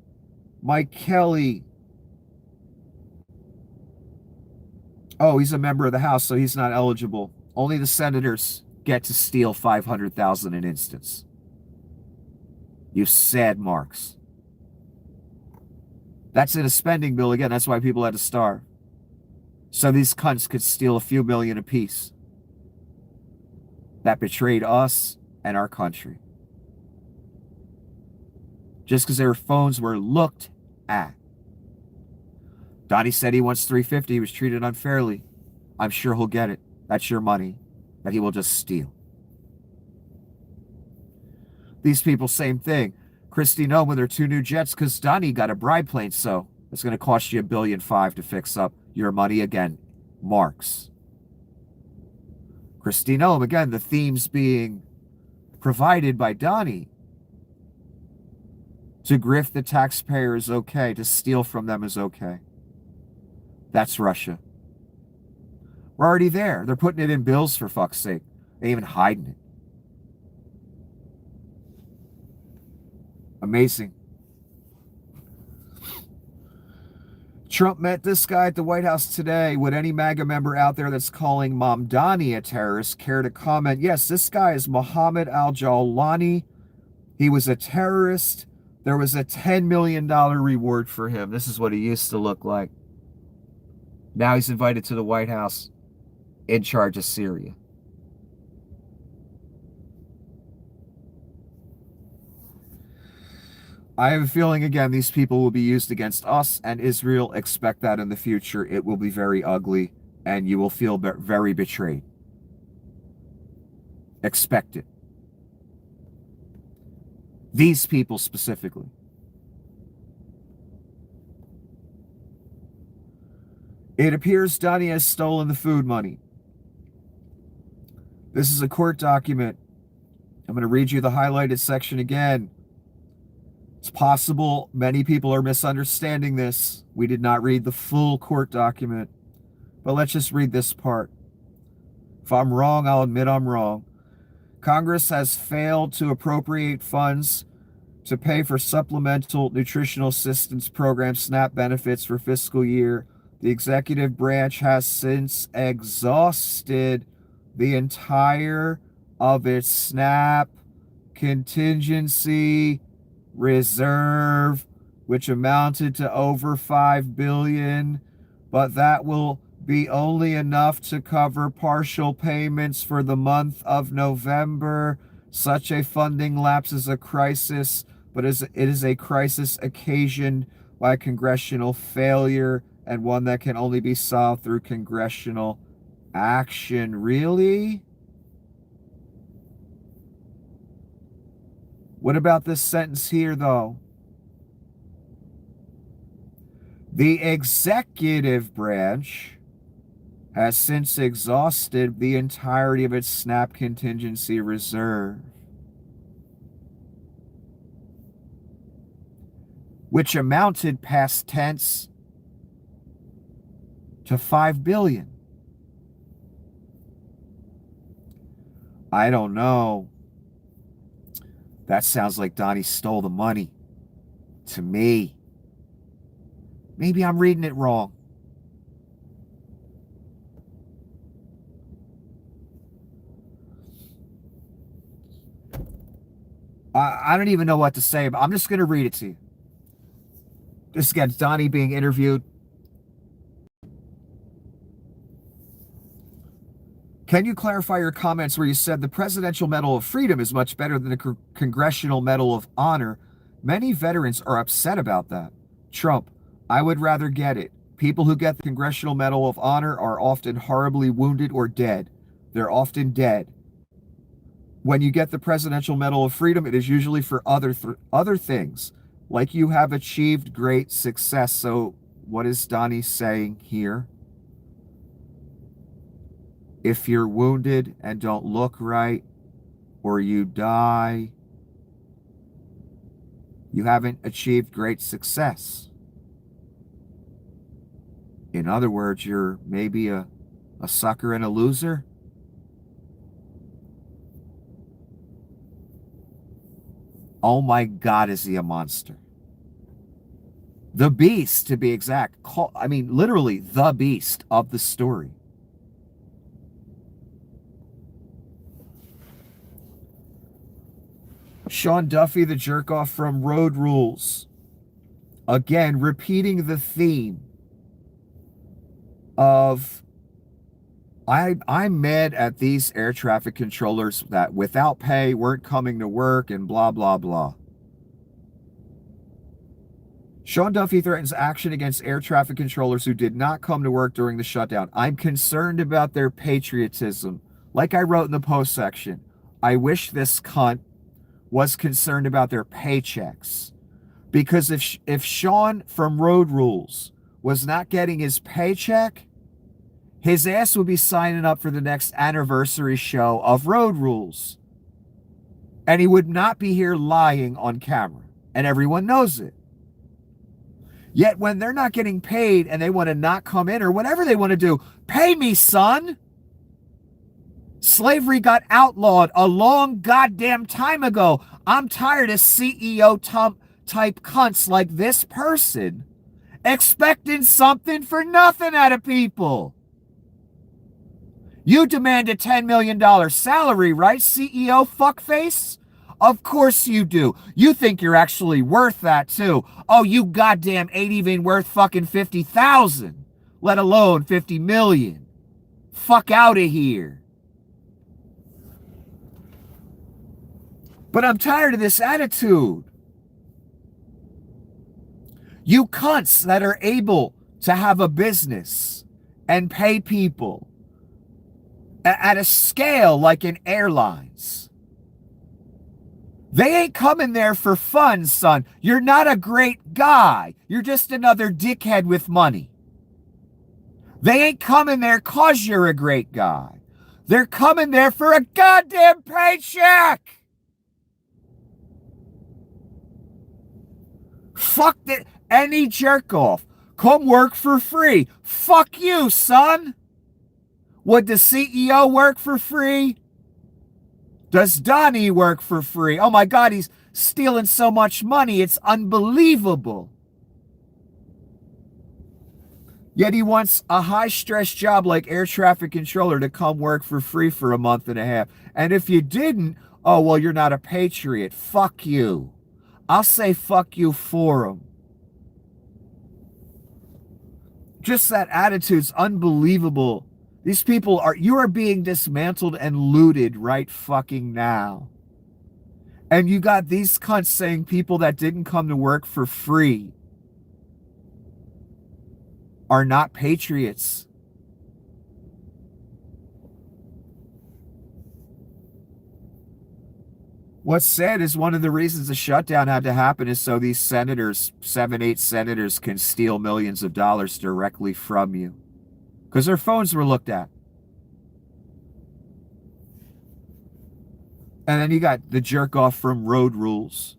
Mike Kelly. Oh, he's a member of the House, so he's not eligible. Only the senators get to steal $500,000 an instance. You sad marks. That's in a spending bill again. That's why people had to starve. So these cunts could steal a few million apiece that betrayed us and our country. Just because their phones were looked at. Donnie said he wants 350. He was treated unfairly. I'm sure he'll get it. That's your money that he will just steal. These people, same thing. Kristi Noem with her 2 new jets because Donnie got a bribe plane, so it's going to cost you $1.5 billion to fix up your money again. Marks. Kristi Noem, again, the themes being provided by Donnie. To grift the taxpayer is okay. To steal from them is okay. That's Russia. We're already there. They're putting it in bills, for fuck's sake. They even hiding it. Amazing. Trump met this guy at the White House today. Would any MAGA member out there that's calling Mamdani a terrorist care to comment? Yes, this guy is Mohammed al-Jawlani. He was a terrorist. There was a $10 million reward for him. This is what he used to look like. Now he's invited to the White House in charge of Syria. I have a feeling, again, these people will be used against us and Israel. Expect that in the future. It will be very ugly, and you will feel very betrayed. Expect it. These people specifically. It appears Donnie has stolen the food money. This is a court document. I'm going to read you the highlighted section again. It's possible many people are misunderstanding this. We did not read the full court document, but let's just read this part. If I'm wrong, I'll admit I'm wrong. Congress has failed to appropriate funds to pay for supplemental nutritional assistance program SNAP benefits for fiscal year. The executive branch has since exhausted the entire of its SNAP contingency reserve, which amounted to over $5 billion, but that will be only enough to cover partial payments for the month of November. Such a funding lapse is a crisis, but it is a crisis occasioned by congressional failure, and one that can only be solved through congressional action. Really? What about this sentence here, though? The executive branch has since exhausted the entirety of its SNAP contingency reserve, which amounted past tense to $5 billion. I don't know. That sounds like Donnie stole the money to me. Maybe I'm reading it wrong. I don't even know what to say, but I'm just going to read it to you. This again, Donnie being interviewed. Can you clarify your comments where you said the Presidential Medal of Freedom is much better than the Congressional Medal of Honor? Many veterans are upset about that. Trump, I would rather get it. People who get the Congressional Medal of Honor are often horribly wounded or dead. They're often dead. When you get the Presidential Medal of Freedom, it is usually for other things, like you have achieved great success. So what is Donnie saying here? If you're wounded and don't look right, or you die, you haven't achieved great success. In other words, you're maybe a sucker and a loser. Oh my God, is he a monster? The beast, to be exact. I mean, literally the beast of the story. Sean Duffy, the jerk-off from Road Rules. Again, repeating the theme of I'm mad at these air traffic controllers that without pay weren't coming to work and blah, blah, blah. Sean Duffy threatens action against air traffic controllers who did not come to work during the shutdown. I'm concerned about their patriotism. Like I wrote in the post section, I wish this cunt was concerned about their paychecks. Because if Sean from Road Rules was not getting his paycheck, his ass would be signing up for the next anniversary show of Road Rules. And he would not be here lying on camera. And everyone knows it. Yet when they're not getting paid and they want to not come in or whatever they want to do, pay me, son. Slavery got outlawed a long goddamn time ago. I'm tired of CEO type cunts like this person expecting something for nothing out of people. You demand a $10 million salary, right, CEO fuckface? Of course you do. You think you're actually worth that too. Oh, you goddamn ain't even worth fucking 50,000, let alone 50 million. Fuck out of here. But I'm tired of this attitude. You cunts that are able to have a business and pay people at a scale like in airlines. They ain't coming there for fun, son. You're not a great guy. You're just another dickhead with money. They ain't coming there 'cause you're a great guy. They're coming there for a goddamn paycheck. Fuck that. Any jerk off. Come work for free. Fuck you, son. Would the CEO work for free? Does Donnie work for free? Oh my God, he's stealing so much money. It's unbelievable. Yet he wants a high-stress job like air traffic controller to come work for free for a month and a half. And if you didn't, oh, well, you're not a patriot. Fuck you. I'll say fuck you for him. Just that attitude's unbelievable. These people you are being dismantled and looted right fucking now. And you got these cunts saying people that didn't come to work for free are not patriots. What's sad is one of the reasons the shutdown had to happen is so these senators, 7-8 senators, can steal millions of dollars directly from you. Because their phones were looked at. And then you got the jerk off from Road Rules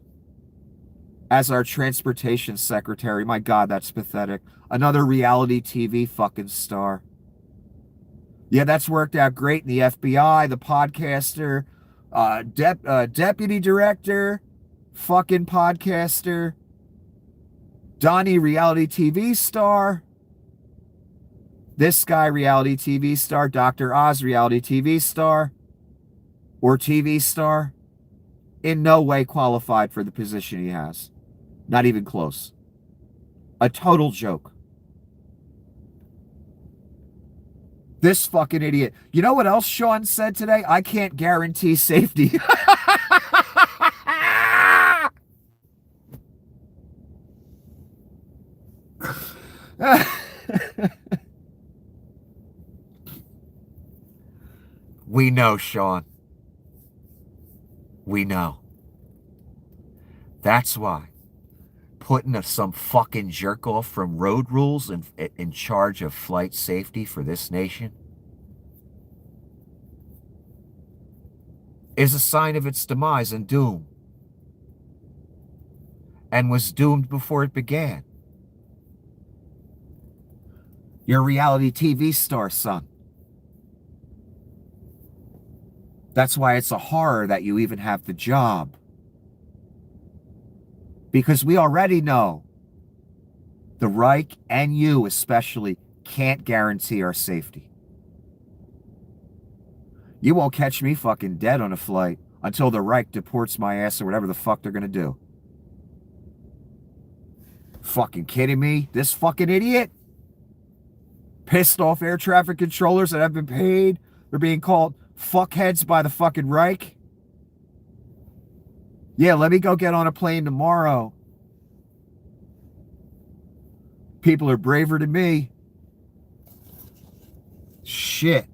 as our transportation secretary. My God, that's pathetic. Another reality TV fucking star. Yeah, that's worked out great in the FBI, the podcaster, deputy director, fucking podcaster, Donnie reality TV star. This guy, reality TV star. Dr. Oz, reality TV star. Or TV star. In no way qualified for the position he has. Not even close. A total joke. This fucking idiot. You know what else Sean said today? I can't guarantee safety. We know, Sean. We know. That's why putting some fucking jerk off from Road Rules in charge of flight safety for this nation is a sign of its demise and doom, and was doomed before it began. You're a reality TV star, son. That's why it's a horror that you even have the job. Because we already know the Reich and you especially can't guarantee our safety. You won't catch me fucking dead on a flight until the Reich deports my ass or whatever the fuck they're gonna do. Fucking kidding me? This fucking idiot? pissed off air traffic controllers that have been paid. They're being called fuckheads by the fucking Reich. Yeah, let me go get on a plane tomorrow. People are braver than me. Shit.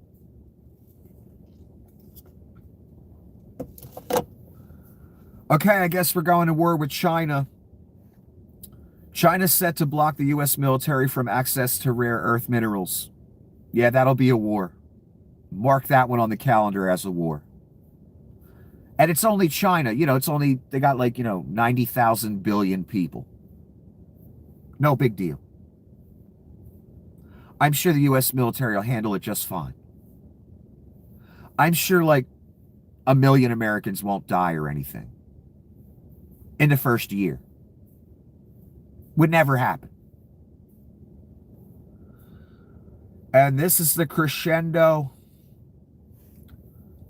Okay, I guess we're going to war with China. China's set to block the U.S. military from access to rare earth minerals. Yeah, that'll be a war. Mark that one on the calendar as a war. And it's only China. It's only, they got 90,000 billion people. No big deal. I'm sure the U.S. military will handle it just fine. I'm sure 1 million Americans won't die or anything in the first year. Would never happen. And this is the crescendo.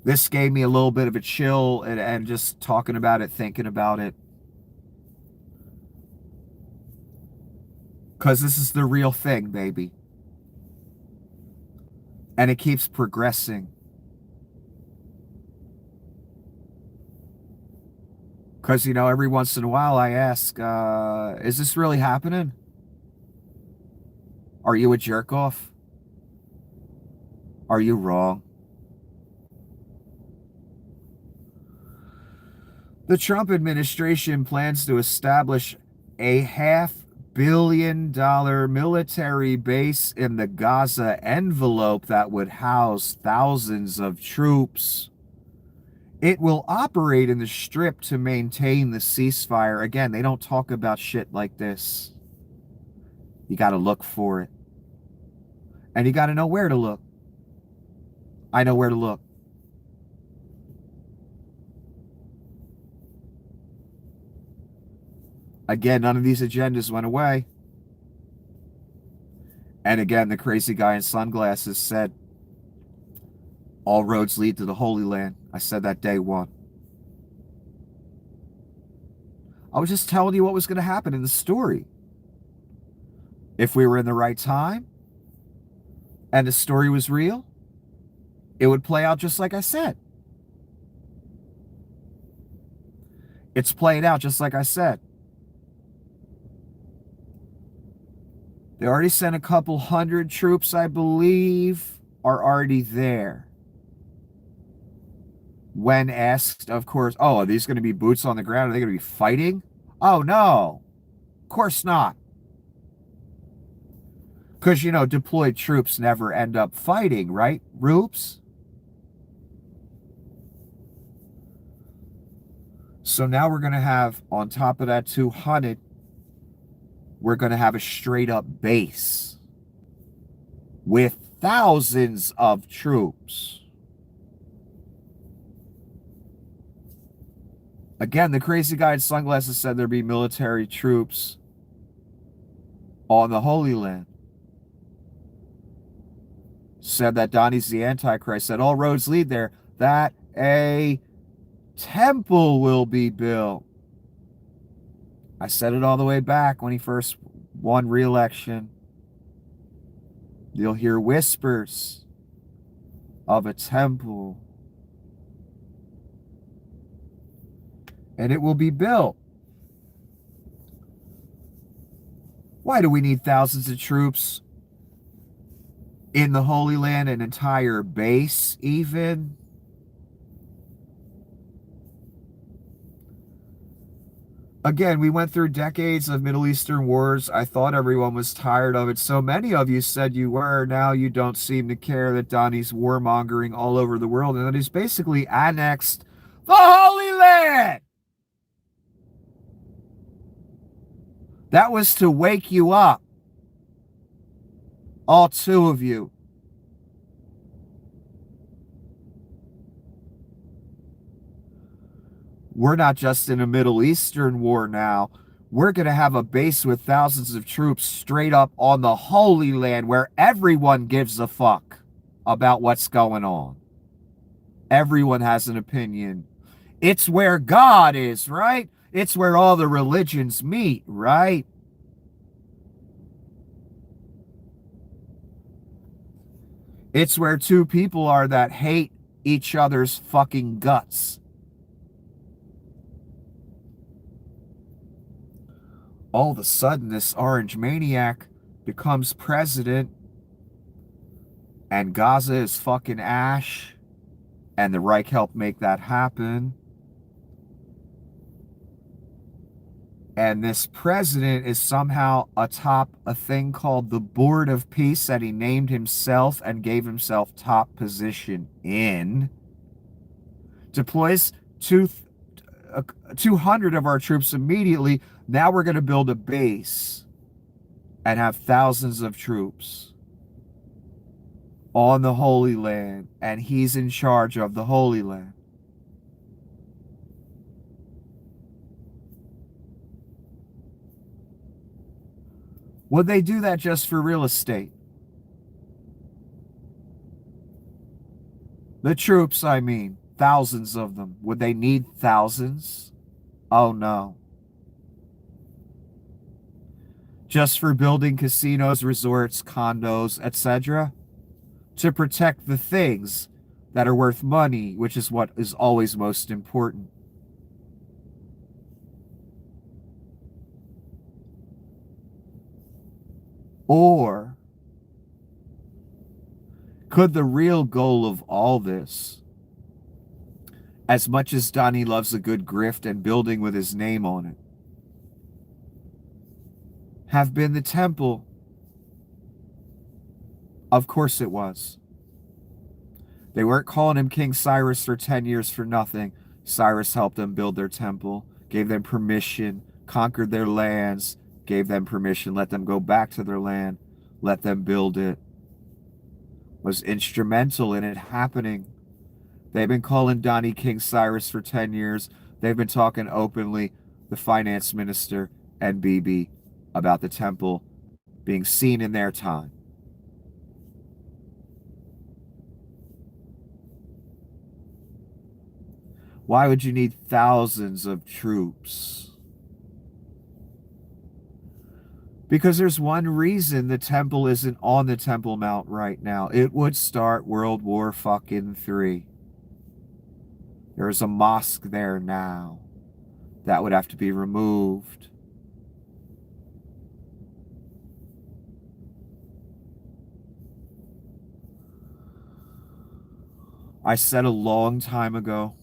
This gave me a little bit of a chill and just talking about it, thinking about it. Because this is the real thing, baby. And it keeps progressing. Because, every once in a while I ask, is this really happening? Are you a jerk off? Are you wrong? The Trump administration plans to establish a $500 million military base in the Gaza envelope that would house thousands of troops. It will operate in the Strip to maintain the ceasefire. Again, they don't talk about shit like this. You got to look for it. And you got to know where to look. I know where to look. Again, none of these agendas went away. And again, the crazy guy in sunglasses said, all roads lead to the Holy Land. I said that day one. I was just telling you what was going to happen in the story. If we were in the right time and the story was real, it would play out just like I said. It's played out just like I said. They already sent a couple hundred troops, I believe, are already there. When asked, of course, are these going to be boots on the ground? Are they going to be fighting? Oh, no. Of course not. Because, deployed troops never end up fighting, right, Roops? So now we're going to have, on top of that 200, we're going to have a straight up base with thousands of troops. Again, the crazy guy in sunglasses said there'd be military troops on the Holy Land. Said that Donnie's the Antichrist, said all roads lead there, that a temple will be built. I said it all the way back when he first won re-election. You'll hear whispers of a temple. And it will be built. Why do we need thousands of troops in the Holy Land, an entire base even? Again, we went through decades of Middle Eastern wars. I thought everyone was tired of it. So many of you said you were. Now you don't seem to care that Donnie's warmongering all over the world and that he's basically annexed the Holy Land. That was to wake you up. All two of you. We're not just in a Middle Eastern war now. We're going to have a base with thousands of troops straight up on the Holy Land where everyone gives a fuck about what's going on. Everyone has an opinion. It's where God is, right? It's where all the religions meet, right? It's where two people are that hate each other's fucking guts. All of a sudden, this orange maniac becomes president, and Gaza is fucking ash, and the Reich helped make that happen. And this president is somehow atop a thing called the Board of Peace that he named himself and gave himself top position in. Deploys 200 of our troops immediately. Now we're going to build a base and have thousands of troops on the Holy Land, and he's in charge of the Holy Land. Would they do that just for real estate? The troops, I mean, thousands of them. Would they need thousands? Oh no. Just for building casinos, resorts, condos, etc.? To protect the things that are worth money, which is what is always most important. Or could the real goal of all this, as much as Donnie loves a good grift and building with his name on it, have been the temple? Of course it was. They weren't calling him King Cyrus for 10 years for nothing. Cyrus helped them build their temple, gave them permission, conquered their lands, gave them permission, let them go back to their land, let them build it. Was instrumental in it happening. They've been calling Donnie King Cyrus for 10 years. They've been talking openly, the finance minister and Bibi, about the temple being seen in their time. Why would you need thousands of troops? Because there's one reason the temple isn't on the Temple Mount right now. It would start World War fucking III. There's a mosque there now. That would have to be removed. I said a long time ago,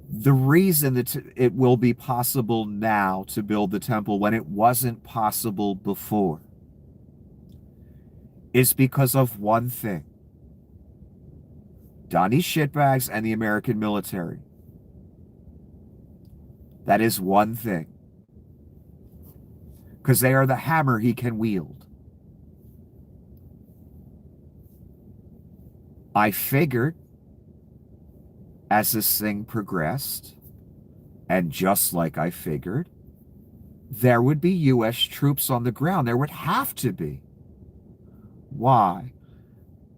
the reason that it will be possible now to build the temple when it wasn't possible before is because of one thing. Donnie shitbags and the American military. That is one thing. Because they are the hammer he can wield. I figured as this thing progressed, and just like I figured, there would be U.S. troops on the ground. There would have to be. Why?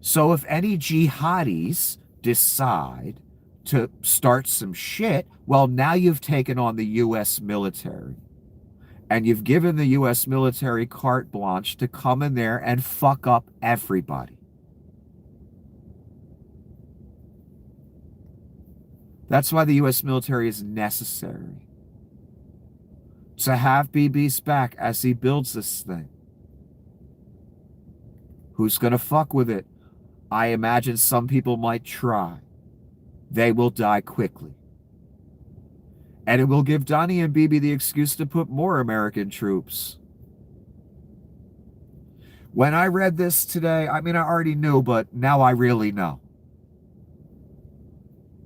So if any jihadis decide to start some shit, well, now you've taken on the U.S. military. And you've given the U.S. military carte blanche to come in there and fuck up everybody. That's why the U.S. military is necessary. To have Bibi's back as he builds this thing. Who's going to fuck with it? I imagine some people might try. They will die quickly. And it will give Donnie and Bibi the excuse to put more American troops. When I read this today, I mean, I already knew, but now I really know.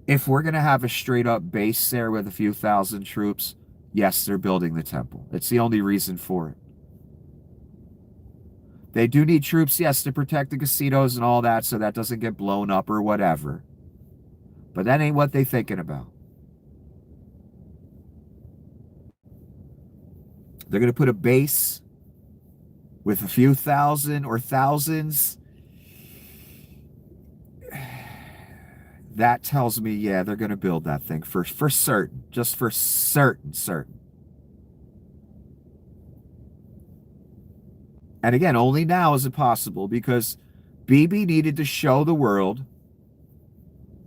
If we're going to have a straight up base there with a few thousand troops, yes, they're building the temple. It's the only reason for it. They do need troops, yes, to protect the casinos and all that so that doesn't get blown up or whatever. But that ain't what they're thinking about. They're going to put a base with a few thousand or thousands. That tells me, yeah, they're going to build that thing for certain. Just for certain. And again, only now is it possible because Bibi needed to show the world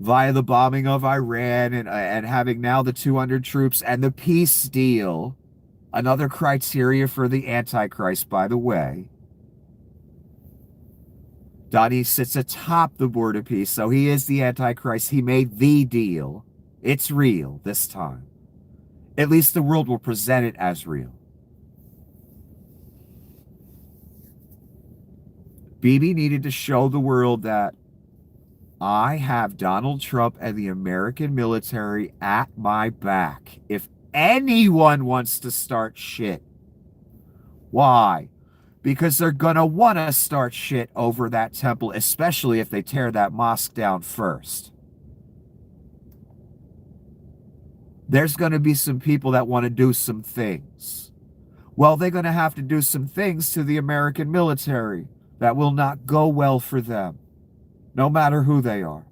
via the bombing of Iran and having now the 200 troops and the peace deal, another criteria for the Antichrist, by the way. Donnie sits atop the board of peace, so he is the Antichrist. He made the deal. It's real this time. At least the world will present it as real. Bibi needed to show the world that I have Donald Trump and the American military at my back. If anyone wants to start shit. Why? Because they're going to want to start shit over that temple, especially if they tear that mosque down first. There's going to be some people that want to do some things. Well, they're going to have to do some things to the American military that will not go well for them, no matter who they are.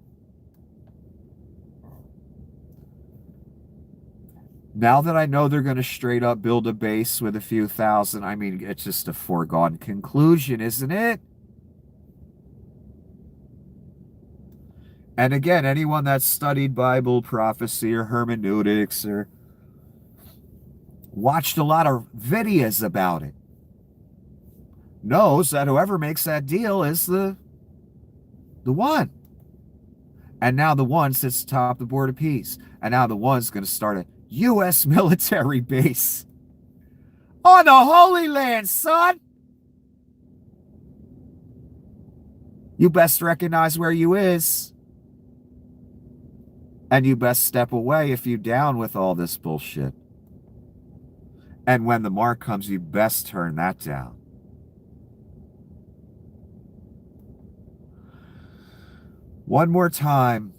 Now that I know they're going to straight up build a base with a few thousand, I mean, it's just a foregone conclusion, isn't it? And again, anyone that's studied Bible prophecy or hermeneutics or watched a lot of videos about it knows that whoever makes that deal is the one. And now the one sits atop the board of peace. And now the one's going to start a U.S. military base on the Holy Land, son. You best recognize where you is. And you best step away if you down with all this bullshit. And when the mark comes, you best turn that down. One more time,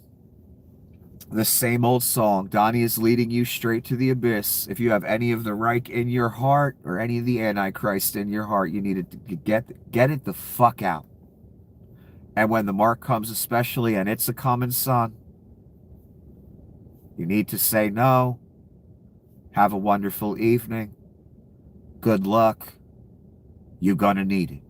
the same old song. Donnie is leading you straight to the abyss. If you have any of the Reich in your heart or any of the Antichrist in your heart, you need to get it the fuck out. And when the mark comes especially, and it's a coming, son, you need to say no. Have a wonderful evening. Good luck. You're gonna need it.